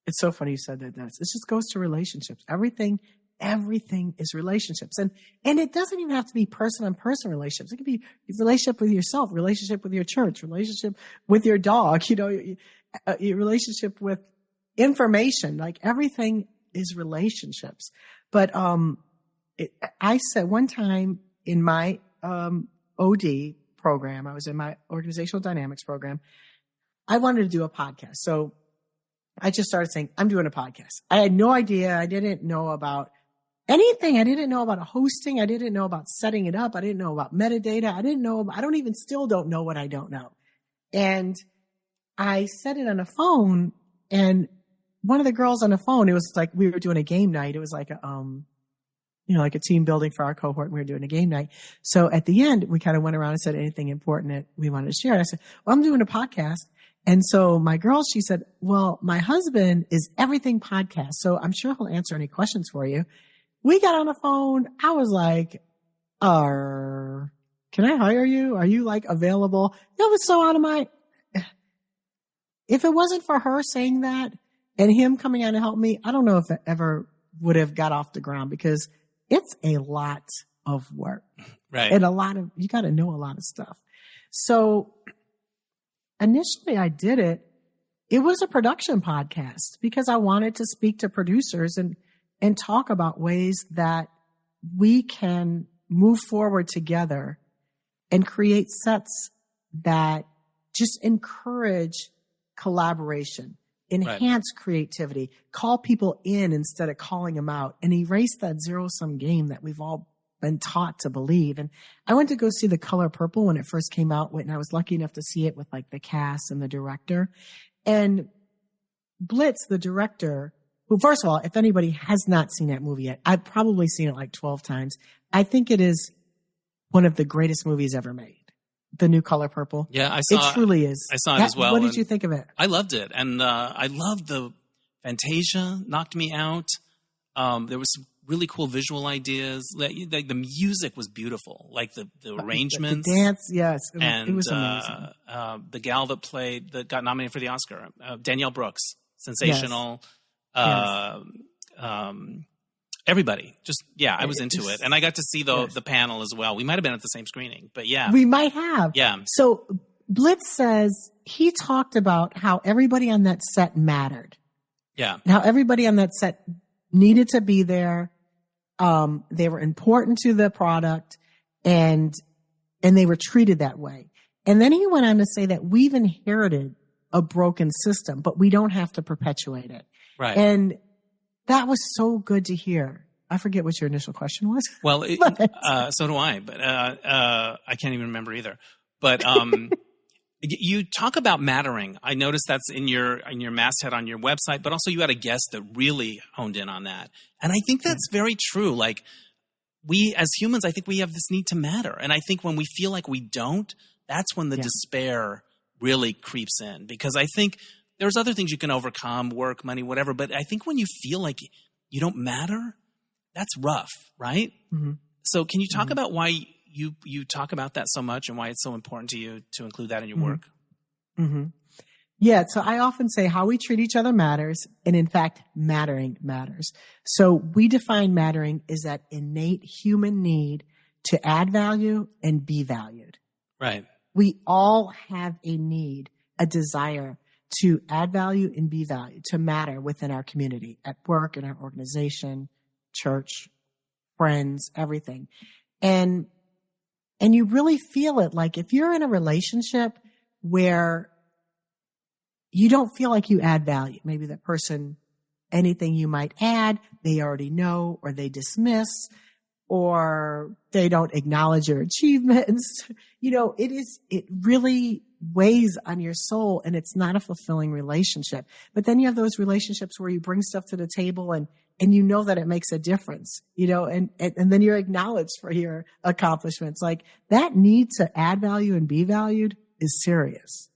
It's so funny you said that, Dennis. It just goes to relationships. Everything is relationships. And it doesn't even have to be person-on-person relationships. It can be relationship with yourself, relationship with your church, relationship with your dog, your relationship with information. Everything is relationships. But I said one time in my OD program, I was in my organizational dynamics program, I wanted to do a podcast. So I just started saying, I'm doing a podcast. I had no idea. I didn't know about anything. I didn't know about hosting. I didn't know about setting it up. I didn't know about metadata. Still don't know what I don't know. And I said it on the phone, and one of the girls on the phone, it was like we were doing a game night. It was like a team building for our cohort. And we were doing a game night. So at the end, we kind of went around and said anything important that we wanted to share. And I said, well, I'm doing a podcast. And so my girl, she said, well, my husband is everything podcast, so I'm sure he'll answer any questions for you. We got on the phone. I was like, can I hire you? Are you available? It was so out of my, if it wasn't for her saying that and him coming out to help me, I don't know if it ever would have got off the ground because it's a lot of work. Right. And you got to know a lot of stuff. So initially I did it. It was a production podcast because I wanted to speak to producers and talk about ways that we can move forward together and create sets that just encourage collaboration. enhance creativity, call people in instead of calling them out, and erase that zero-sum game that we've all been taught to believe. And I went to go see The Color Purple when it first came out, and I was lucky enough to see it with like the cast and the director. And Blitz, the director, who, first of all, if anybody has not seen that movie yet, I've probably seen it like 12 times. I think it is one of the greatest movies ever made. The New Color Purple. Yeah, I saw it. It truly is. I saw it as well. What did you think of it? I loved it. And I loved the Fantasia, knocked me out. There was some really cool visual ideas. Like the music was beautiful. Like the arrangements. The dance, yes. It was amazing. The gal that got nominated for the Oscar, Danielle Brooks. Sensational. Yes. Everybody. I was into it. And I got to see the panel as well. We might have been at the same screening, but yeah. We might have. Yeah. So Blitz says he talked about how everybody on that set mattered. Yeah. And how everybody on that set needed to be there. They were important to the product and they were treated that way. And then he went on to say that we've inherited a broken system, but we don't have to perpetuate it. Right. And that was so good to hear. I forget what your initial question was. Well, so do I, but I can't even remember either. But you talk about mattering. I noticed that's in your masthead on your website, but also you had a guest that really honed in on that. And I think that's very true. Like we as humans, I think we have this need to matter. And I think when we feel like we don't, that's when the despair really creeps in, because I think there's other things you can overcome, work, money, whatever. But I think when you feel like you don't matter, that's rough, right? Mm-hmm. So can you talk about why you talk about that so much and why it's so important to you to include that in your work? Mm-hmm. Yeah. So I often say how we treat each other matters. And in fact, mattering matters. So we define mattering as that innate human need to add value and be valued. Right. We all have a need, a desire to add value and be valued, to matter within our community, at work, in our organization, church, friends, everything. And you really feel it. Like if you're in a relationship where you don't feel like you add value, maybe that person, anything you might add, they already know, or they dismiss, or they don't acknowledge your achievements. It really weighs on your soul, and it's not a fulfilling relationship. But then you have those relationships where you bring stuff to the table and you know that it makes a difference, and then you're acknowledged for your accomplishments. Like that need to add value and be valued is serious.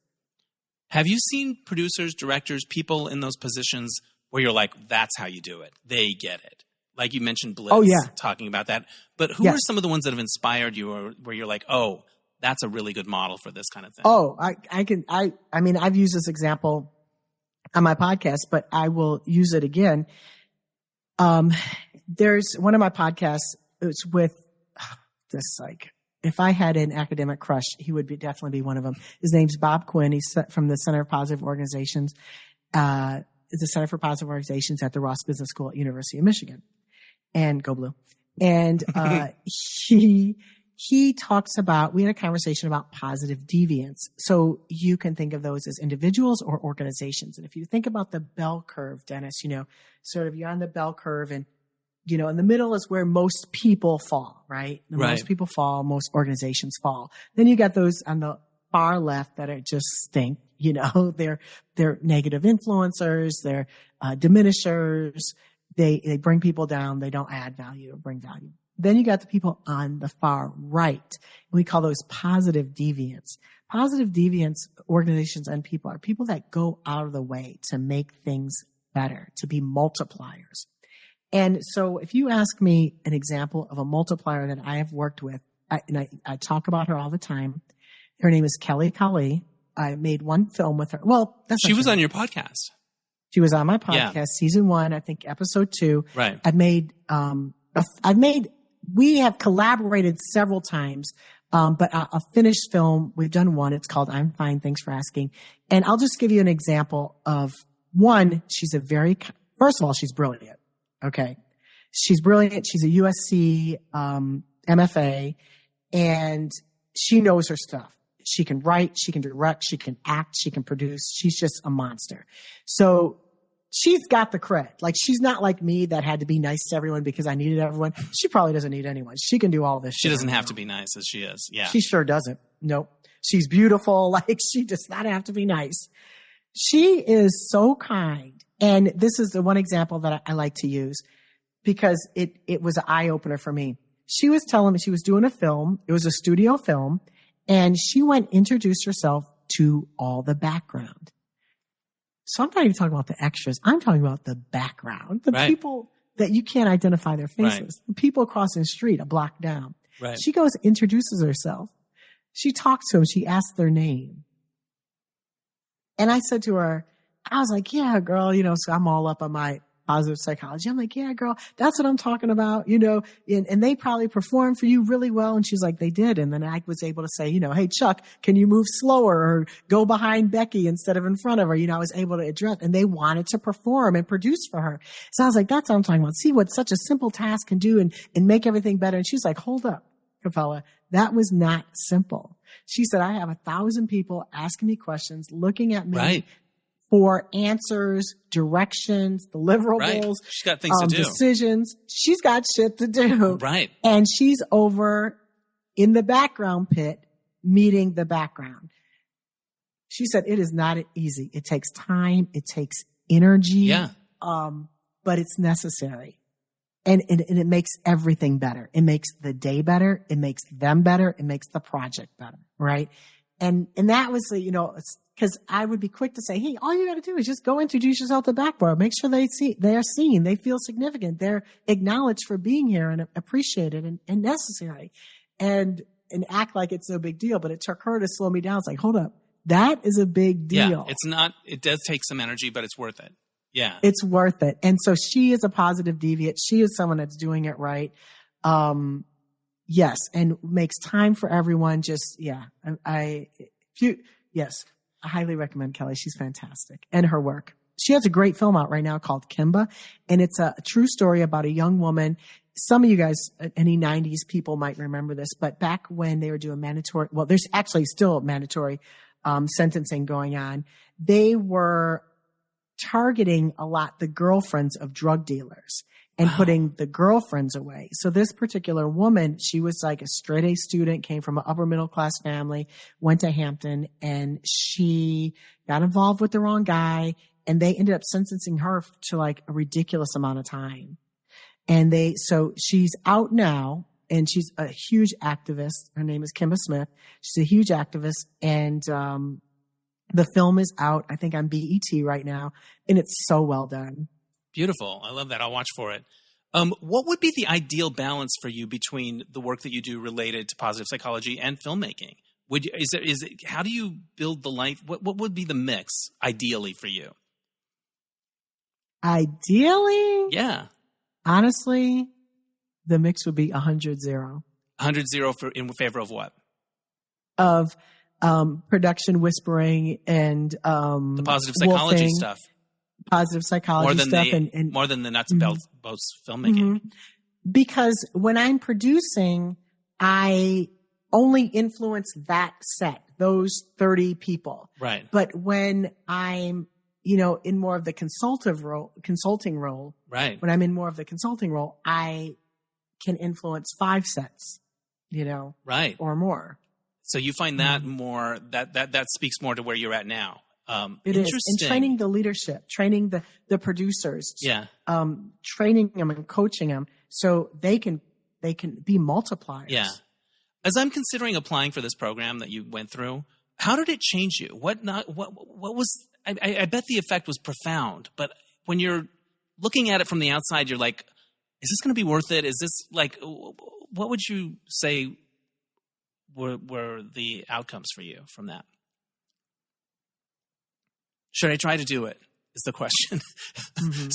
Have you seen producers, directors, people in those positions where you're like, that's how you do it? They get it. Like you mentioned Blitz talking about that. But who are some of the ones that have inspired you, or where you're like, oh, that's a really good model for this kind of thing? Oh, I mean, I've used this example on my podcast, but I will use it again. There's one of my podcasts, it's with this, like, if I had an academic crush, he would definitely be one of them. His name's Bob Quinn. He's from the Center for Positive Organizations. It's the Center for Positive Organizations at the Ross Business School at University of Michigan. And go blue. And he talks about, we had a conversation about positive deviance. So you can think of those as individuals or organizations. And if you think about the bell curve, Dennis, sort of you're on the bell curve, and, in the middle is where most people fall, right? Most people fall, most organizations fall. Then you got those on the far left that are just stink. They're negative influencers, they're diminishers. They bring people down. They don't add value or bring value. Then you got the people on the far right. We call those positive deviants. Positive deviants, organizations and people, are people that go out of the way to make things better, to be multipliers. And so if you ask me an example of a multiplier that I have worked with, I talk about her all the time. Her name is Kelly Kali. I made one film with her. Well, she was on your podcast. She was on my podcast, season 1, I think episode 2. Right. We have collaborated several times, but a finished film, we've done one. It's called I'm Fine, Thanks for Asking. And I'll just give you an example of one. First of all, she's brilliant. Okay. She's brilliant. She's a USC MFA, and she knows her stuff. She can write, she can direct, she can act, she can produce. She's just a monster. So she's got the cred. Like, she's not like me that had to be nice to everyone because I needed everyone. She probably doesn't need anyone. She can do all this. She doesn't have to be nice as she is. Yeah. She sure doesn't. Nope. She's beautiful. Like, she does not have to be nice. She is so kind. And this is the one example that I like to use because it was an eye opener for me. She was telling me she was doing a film. It was a studio film. And she went introduce herself to all the background. So I'm not even talking about the extras. I'm talking about the background, the people that you can't identify their faces, the people crossing the street a block down. Right. She goes, introduces herself. She talks to them. She asks their name. And I said to her, I was like, yeah, girl, so I'm all up on my positive psychology. I'm like, yeah, girl, that's what I'm talking about, and they probably performed for you really well. And she's like, they did. And then I was able to say, hey, Chuck, can you move slower or go behind Becky instead of in front of her? I was able to address, and they wanted to perform and produce for her. So I was like, that's what I'm talking about. See what such a simple task can do and make everything better. And she's like, hold up, Capella. That was not simple. She said, I have 1,000 people asking me questions, looking at me for answers, directions, deliverables. Right. She's got things to do. Decisions. She's got shit to do. Right. And she's over in the background pit meeting the background. She said, it is not easy. It takes time. It takes energy. Yeah. But it's necessary. And it makes everything better. It makes the day better. It makes them better. It makes the project better. Right. And that was, because I would be quick to say, hey, all you got to do is just go introduce yourself to the backboard. Make sure they are seen. They feel significant. They're acknowledged for being here and appreciated and necessary and act like it's no big deal. But it took her to slow me down. It's like, hold up. That is a big deal. Yeah, it does take some energy, but it's worth it. Yeah. It's worth it. And so she is a positive deviant. She is someone that's doing it right. Yes. And makes time for everyone. Just, I highly recommend Kelly. She's fantastic. And her work. She has a great film out right now called Kimba. And it's a true story about a young woman. Some of you guys, any 90s people might remember this, but back when they were doing mandatory, well, there's actually still mandatory sentencing going on. They were targeting a lot the girlfriends of drug dealers and putting the girlfriends away. So this particular woman, she was like a straight A student, came from an upper middle class family, went to Hampton, and she got involved with the wrong guy, and they ended up sentencing her to like a ridiculous amount of time. And so she's out now, and she's a huge activist. Her name is Kimba Smith. She's a huge activist, and the film is out, I think, on BET right now, and it's so well done. Beautiful. I love that. I'll watch for it. What would be the ideal balance for you between the work that you do related to positive psychology and filmmaking? How do you build the life? What would be the mix ideally for you? Ideally? Yeah. Honestly, the mix would be 100-0. 100-0 in favor of what? Of production whispering and the positive psychology wolfing, stuff. Positive psychology stuff and more than the nuts and bolts filmmaking. Mm-hmm. Because when I'm producing, I only influence that set, those 30 people. Right. But when I'm, in more of the consulting role, right. When I'm in more of the consulting role, I can influence 5 sets, right. or more. So you find that more, that speaks more to where you're at now. It is. And training the leadership, training the producers, training them and coaching them so they can be multipliers. Yeah. As I'm considering applying for this program that you went through, how did it change you? What was, I bet the effect was profound, but when you're looking at it from the outside, you're like, is this going to be worth it? Is this like, what would you say were the outcomes for you from that? Should I try to do it? Is the question. Mm-hmm.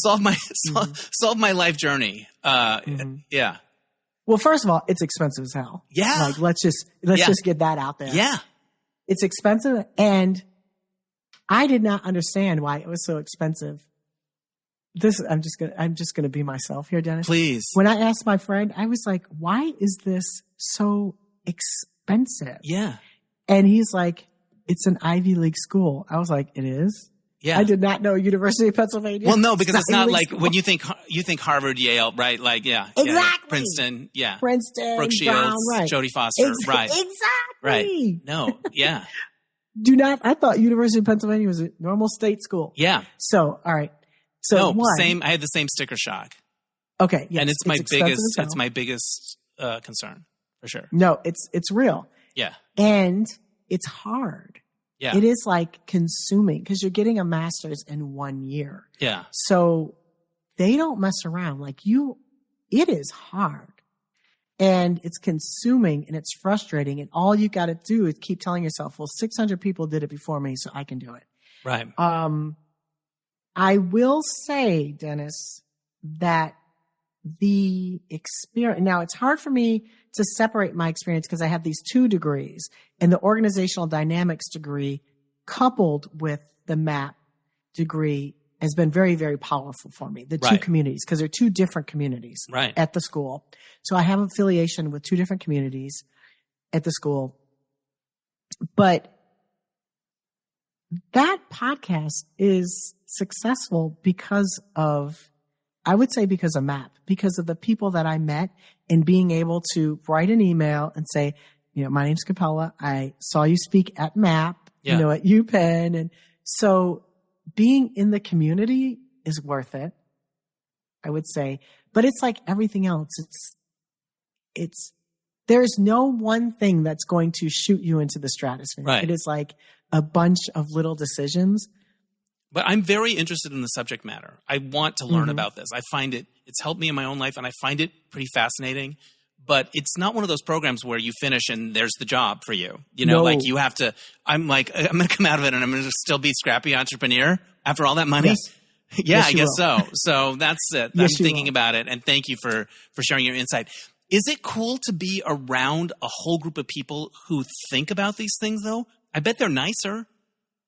solve my life journey. Yeah. Well, first of all, it's expensive as hell. Yeah. Like let's just get that out there. Yeah. It's expensive, and I did not understand why it was so expensive. I'm just gonna be myself here, Dennis. Please. When I asked my friend, I was like, "Why is this so expensive?" Yeah. And he's like, it's an Ivy League school. I was like, it is? Yeah. I did not know University of Pennsylvania. Well, no, because it's not like school. when you think Harvard, Yale, right? Like, Exactly. Yeah. Princeton, yeah. Princeton, Brooke Shields, Brown, right. Jodie Foster, right. Exactly. Right. No, yeah. I thought University of Pennsylvania was a normal state school. Yeah. So, all right. So I had the same sticker shock. Okay. Yes. And it's my biggest concern for sure. No, it's real. Yeah. And it's hard. Yeah. It is like consuming because you're getting a master's in 1 year. Yeah. So they don't mess around. It is hard and it's consuming and it's frustrating. And all you got to do is keep telling yourself, well, 600 people did it before me, so I can do it. Right. I will say, Dennis, that the experience, now it's hard for me to separate my experience because I have these 2 degrees, and the organizational dynamics degree coupled with the MAP degree has been very, very powerful for me. The 2 communities, because they're 2 different communities at the school. So I have affiliation with 2 different communities at the school. But that podcast is successful because of MAP, because of the people that I met and being able to write an email and say, my name's Capella. I saw you speak at MAP, at UPenn. And so being in the community is worth it, I would say. But it's like everything else. There's no one thing that's going to shoot you into the stratosphere. Right. It is like a bunch of little decisions. But I'm very interested in the subject matter. I want to learn about this. I find it's helped me in my own life, and I find it pretty fascinating. But it's not one of those programs where you finish and there's the job for you. No. Like you have to, I'm going to come out of it and I'm going to still be scrappy entrepreneur after all that money. Yes. Yeah, yes, I guess so. So that's it. Yes, I'm thinking about it. And thank you for sharing your insight. Is it cool to be around a whole group of people who think about these things though? I bet they're nicer,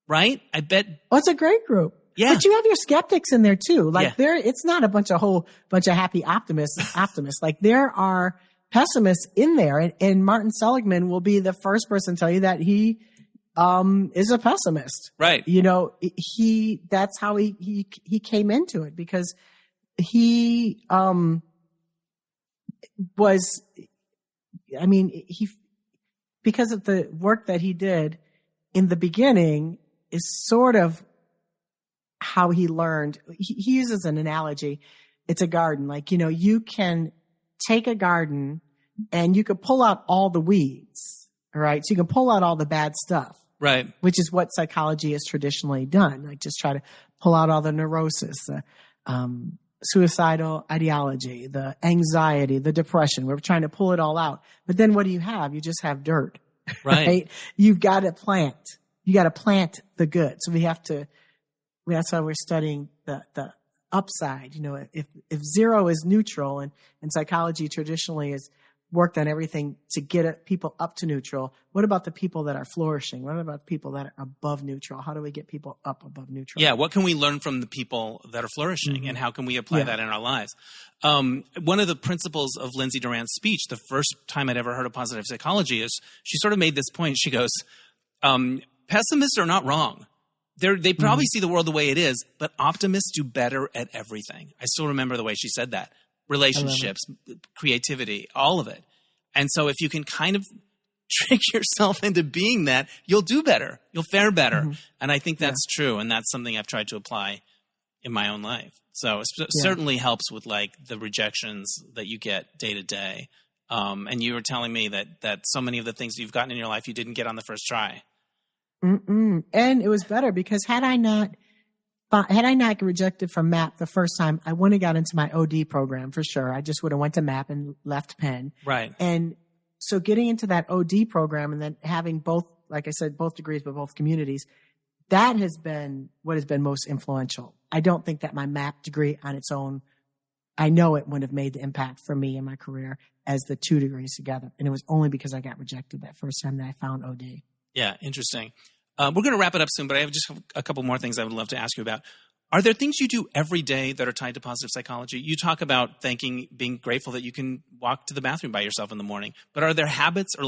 right? I bet. Oh, it's a great group. Yeah. But you have your skeptics in there too. It's not a bunch of happy optimists. Like there are pessimists in there. And Martin Seligman will be the first person to tell you that he is a pessimist. Right. That's how he came into it because he because of the work that he did in the beginning is sort of how he learned. He uses an analogy. It's a garden. You can take a garden and you could pull out all the weeds, right? So you can pull out all the bad stuff. Right. Which is what psychology has traditionally done. Just try to pull out all the neurosis, the suicidal ideology, the anxiety, the depression. We're trying to pull it all out. But then what do you have? You just have dirt, right? You've got to plant. You got to plant the good. So that's why we're studying the upside. If zero is neutral and psychology traditionally has worked on everything to get people up to neutral, what about the people that are flourishing? What about people that are above neutral? How do we get people up above neutral? Yeah. What can we learn from the people that are flourishing and how can we apply that in our lives? One of the principles of Lindsay Duran's speech, the first time I'd ever heard of positive psychology, is she sort of made this point. She goes, pessimists are not wrong. They probably see the world the way it is, but optimists do better at everything. I still remember the way she said that. Relationships, creativity, all of it. And so if you can kind of trick yourself into being that, you'll do better. You'll fare better. And I think that's true. And that's something I've tried to apply in my own life. So it certainly helps with the rejections that you get day to day. And you were telling me that so many of the things you've gotten in your life, you didn't get on the first try. And it was better because had I not rejected from MAP the first time, I wouldn't have got into my OD program for sure. I just would have went to MAP and left Penn. Right. And so getting into that OD program and then having both, like I said, both degrees, but both communities, that has been what has been most influential. I don't think that my MAP degree on its own, I know it wouldn't have made the impact for me in my career as the 2 degrees together. And it was only because I got rejected that first time that I found OD. Yeah, interesting. We're going to wrap it up soon, but I have just a couple more things I would love to ask you about. Are there things you do every day that are tied to positive psychology? You talk about being grateful that you can walk to the bathroom by yourself in the morning, but are there habits or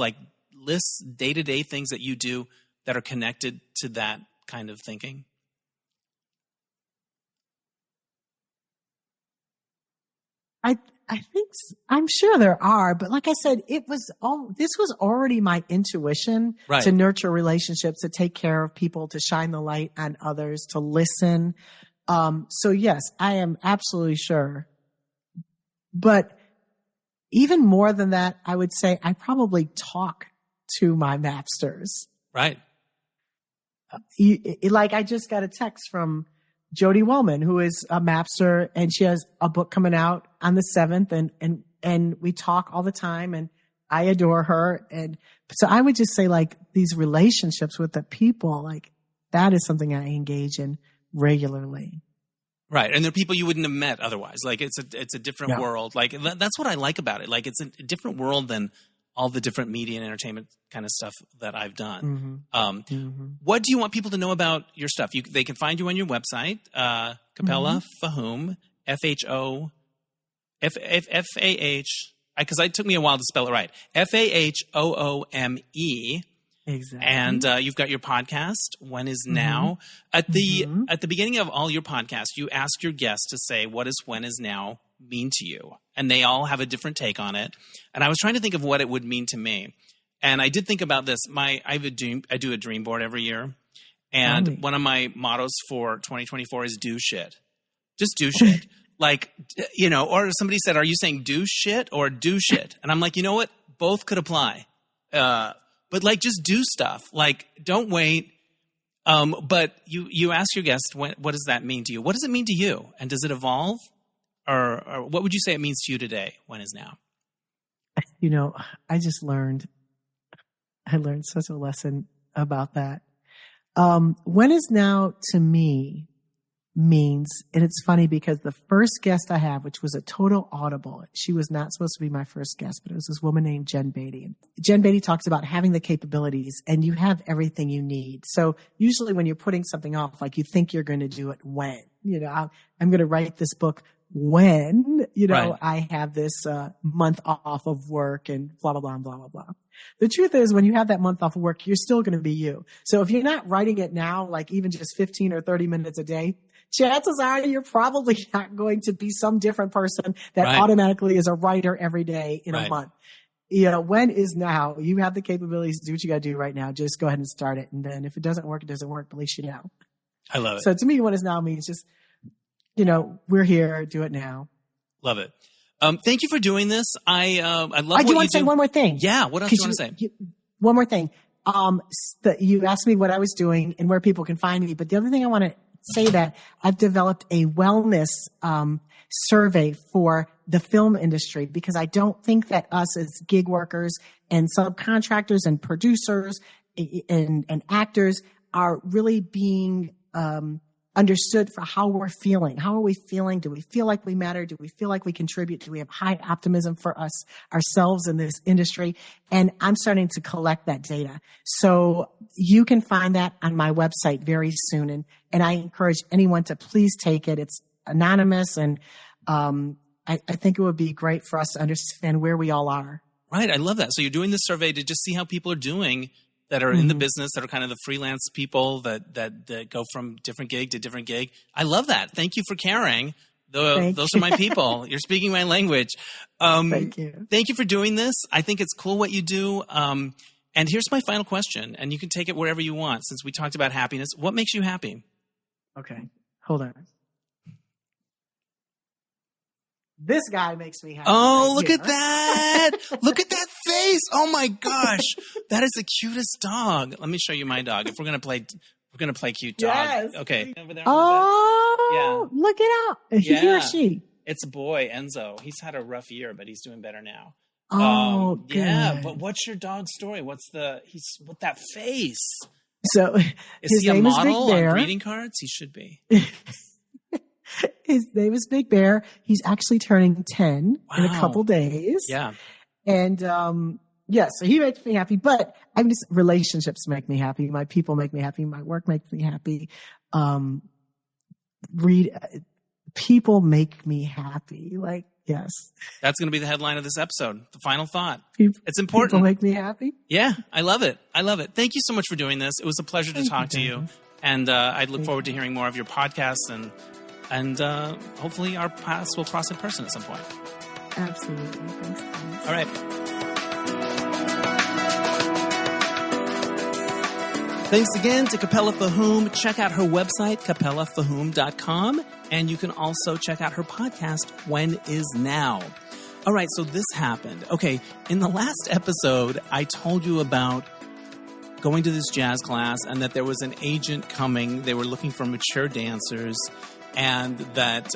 lists, day-to-day things that you do that are connected to that kind of thinking? I think I'm sure there are, but like I said, this was already my intuition Right. to nurture relationships, to take care of people, to shine the light on others, to listen. So yes, I am absolutely sure. But even more than that, I would say I probably talk to my mapsters. Right. Like I just got a text from Jody Wellman, who is a mapster, and she has a book coming out on the 7th, and we talk all the time, and I adore her. And so I would just say, like, these relationships with the people, like, that is something I engage in regularly. Right. And they're people you wouldn't have met otherwise. Like, it's a different world. Like, that's what I like about it. Like, it's a different world than all the different media and entertainment kind of stuff that I've done. What do you want people to know about your stuff? They can find you on your website, Capella Fahoome, Fahome, because it took me a while to spell it right, Fahoome. Exactly. And you've got your podcast, When Is Now. At the beginning of all your podcasts, you ask your guests to say, what does When Is Now mean to you? And they all have a different take on it. And I was trying to think of what it would mean to me. And I did think about this. I do a dream board every year. And one of my mottos for 2024 is do shit. Just do shit. Like, or somebody said, are you saying do shit or do shit? And I'm like, you know what? Both could apply. But like, just do stuff. Like, don't wait. But you ask your guest, what does that mean to you? What does it mean to you? And does it evolve? Or what would you say it means to you today? When is now? I learned such a lesson about that. When is now to me means, and it's funny because the first guest I have, which was a total audible, she was not supposed to be my first guest, but it was this woman named Jen Beatty. And Jen Beatty talks about having the capabilities and you have everything you need. So usually when you're putting something off, like you think you're going to do it when, I'm going to write this book when, right. I have this month off of work and blah, blah, blah, blah, blah, blah. The truth is when you have that month off of work, you're still going to be you. So if you're not writing it now, like even just 15 or 30 minutes a day, chances are you're probably not going to be some different person that automatically is a writer every day in a month. When is now? You have the capabilities to do what you got to do right now. Just go ahead and start it. And then if it doesn't work, it doesn't work. But at least you know. I love it. So to me, when is now means just, we're here. Do it now. Love it. Thank you for doing this. I love what you do. I do want to say one more thing. Yeah. What else do you want to say? One more thing. You asked me what I was doing and where people can find me. But the other thing I want to say that I've developed a wellness survey for the film industry because I don't think that us as gig workers and subcontractors and producers and actors are really being understood for how we're feeling. How are we feeling? Do we feel like we matter? Do we feel like we contribute? Do we have high optimism for ourselves in this industry? And I'm starting to collect that data. So you can find that on my website very soon. And I encourage anyone to please take it. It's anonymous. And I think it would be great for us to understand where we all are. Right. I love that. So you're doing this survey to just see how people are doing that are in the business, that are kind of the freelance people that go from different gig to different gig. I love that. Thank you for caring. Those are my people. You're speaking my language. Thank you. Thank you for doing this. I think it's cool what you do. And here's my final question, and you can take it wherever you want since we talked about happiness. What makes you happy? Okay. Hold on. This guy makes me happy. Oh, look at that. Look at that face. Oh my gosh. That is the cutest dog. Let me show you my dog. If we're going to play cute dog. Yes. Okay. Over there. Oh, yeah. Look it up. He or she? It's a boy, Enzo. He's had a rough year, but he's doing better now. Oh, good. Yeah. But what's your dog's story? He's with that face. So is he a model on greeting cards? He should be. His name is Big Bear. He's actually turning 10 in a couple days. Yeah. And, so he makes me happy, but relationships make me happy. My people make me happy. My work makes me happy. people make me happy. Like, yes. That's going to be the headline of this episode. The final thought. It's People important. make me happy. Yeah, I love it. I love it. Thank you so much for doing this. It was a pleasure to talk to you. And I look forward to hearing more of your podcasts, and hopefully our paths will cross in person at some point. Absolutely. Thanks, Thomas. All right. Thanks again to Capella Fahoome. Check out her website, capellafahoome.com. And you can also check out her podcast, When Is Now. All right, so this happened. Okay, in the last episode, I told you about going to this jazz class and that there was an agent coming. They were looking for mature dancers, and that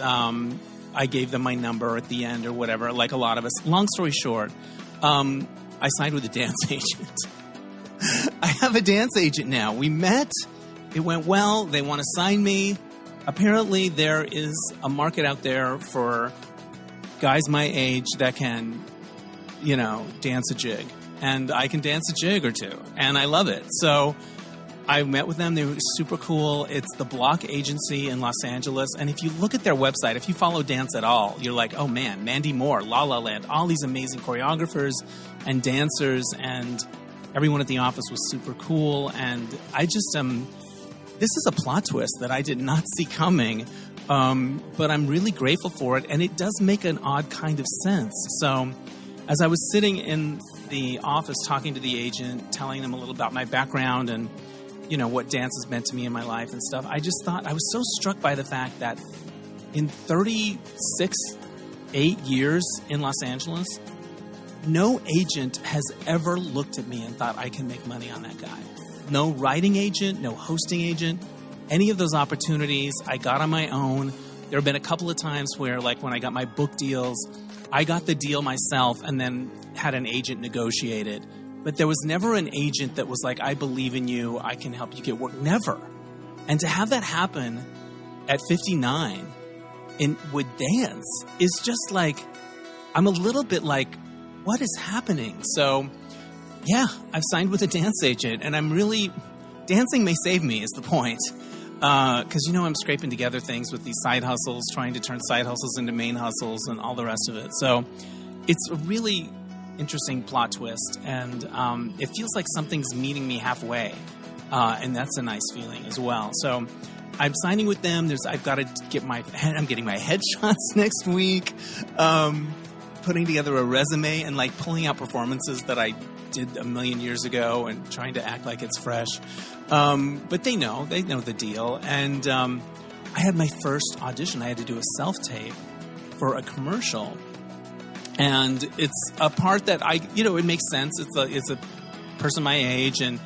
I gave them my number at the end or whatever, like a lot of us. Long story short, I signed with a dance agent. I have a dance agent now. We met. It went well. They want to sign me. Apparently, there is a market out there for guys my age that can, dance a jig. And I can dance a jig or two. And I love it. So I met with them. They were super cool. It's the Block Agency in Los Angeles. And if you look at their website, if you follow dance at all, you're like, oh man, Mandy Moore, La La Land, all these amazing choreographers and dancers, and everyone at the office was super cool. And I just this is a plot twist that I did not see coming, but I'm really grateful for it. And it does make an odd kind of sense. So as I was sitting in the office talking to the agent, telling them a little about my background and, what dance has meant to me in my life and stuff, I just thought, I was so struck by the fact that in 8 years in Los Angeles, no agent has ever looked at me and thought I can make money on that guy. No writing agent, no hosting agent, any of those opportunities I got on my own. There have been a couple of times where, like when I got my book deals, I got the deal myself and then had an agent negotiate it. But there was never an agent that was like, I believe in you, I can help you get work. Never. And to have that happen at 59 with dance is just like, I'm a little bit like, what is happening? So, yeah, I've signed with a dance agent, and I'm really, dancing may save me is the point. Because, I'm scraping together things with these side hustles, trying to turn side hustles into main hustles and all the rest of it. So it's a really interesting plot twist, and it feels like something's meeting me halfway, and that's a nice feeling as well. So I'm signing with them. I'm getting my headshots next week, putting together a resume and like pulling out performances that I did a million years ago and trying to act like it's fresh. But they know the deal. And I had my first audition. I had to do a self-tape for a commercial. And it's a part that it makes sense. It's a person my age, and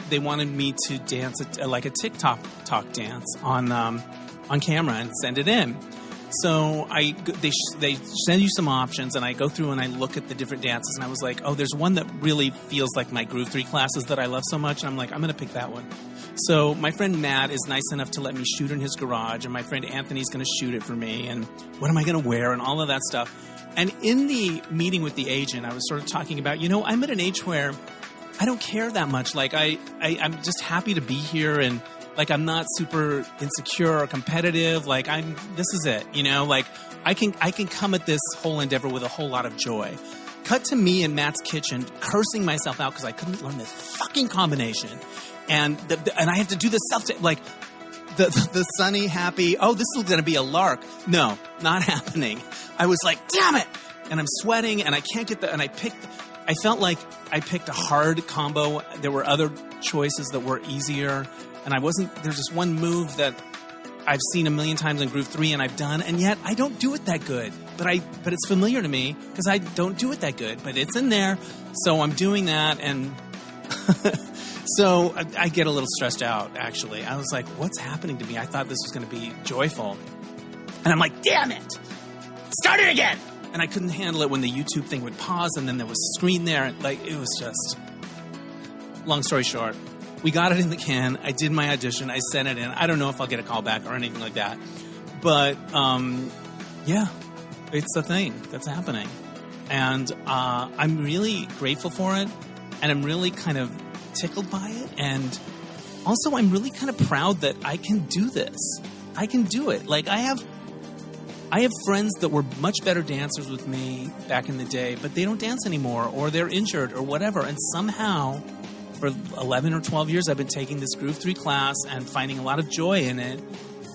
they wanted me to dance like a TikTok dance on camera and send it in. So they send you some options, and I go through and I look at the different dances, and I was like, oh, there's one that really feels like my Groove 3 classes that I love so much, and I'm like, I'm going to pick that one. So my friend Matt is nice enough to let me shoot in his garage, and my friend Anthony's going to shoot it for me, and what am I going to wear, and all of that stuff. And in the meeting with the agent, I was sort of talking about, I'm at an age where I don't care that much. Like, I'm just happy to be here, and like, I'm not super insecure or competitive. Like, this is it, like I can come at this whole endeavor with a whole lot of joy. Cut to me in Matt's kitchen, cursing myself out because I couldn't learn this fucking combination. And I have to do this self-tape, like the sunny, happy, oh, this is going to be a lark. No, not happening. I was like, damn it. And I'm sweating and I can't get and I felt like I picked a hard combo. There were other choices that were easier. And there's this one move that I've seen a million times in Groove 3 and I've done, and yet I don't do it that good. But it's familiar to me because I don't do it that good, but it's in there. So I'm doing that, and so I get a little stressed out, actually. I was like, what's happening to me? I thought this was going to be joyful. And I'm like, damn it! Start it again! And I couldn't handle it when the YouTube thing would pause, and then there was a screen there. Like, it was just... Long story short, we got it in the can. I did my audition. I sent it in. I don't know if I'll get a call back or anything like that. But, yeah, it's a thing that's happening. And I'm really grateful for it. And I'm really kind of tickled by it. And also, I'm really kind of proud that I can do this. I can do it. Like, I have I have friends that were much better dancers with me back in the day, but they don't dance anymore, or they're injured or whatever. And somehow, for 11 or 12 years, I've been taking this Groove 3 class and finding a lot of joy in it.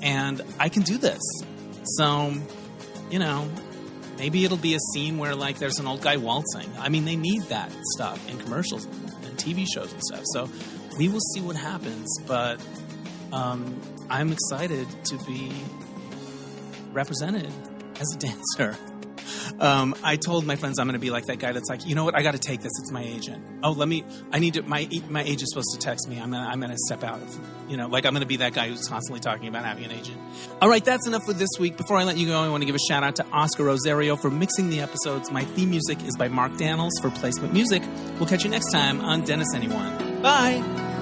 And I can do this. So, you know, maybe it'll be a scene where, like, there's an old guy waltzing. I mean, they need that stuff in commercials and TV shows and stuff. So we will see what happens. But I'm excited to be represented as a dancer. I told my friends I'm going to be like that guy that's like, you know what, I got to take this. It's my agent. Oh, I need to, my agent's supposed to text me. I'm going to step out of, you know, like I'm going to be that guy who's constantly talking about having an agent. All right, that's enough for this week. Before I let you go, I want to give a shout out to Oscar Rosario for mixing the episodes. My theme music is by Mark Daniels for Placement Music. We'll catch you next time on Dennis Anyone. Bye.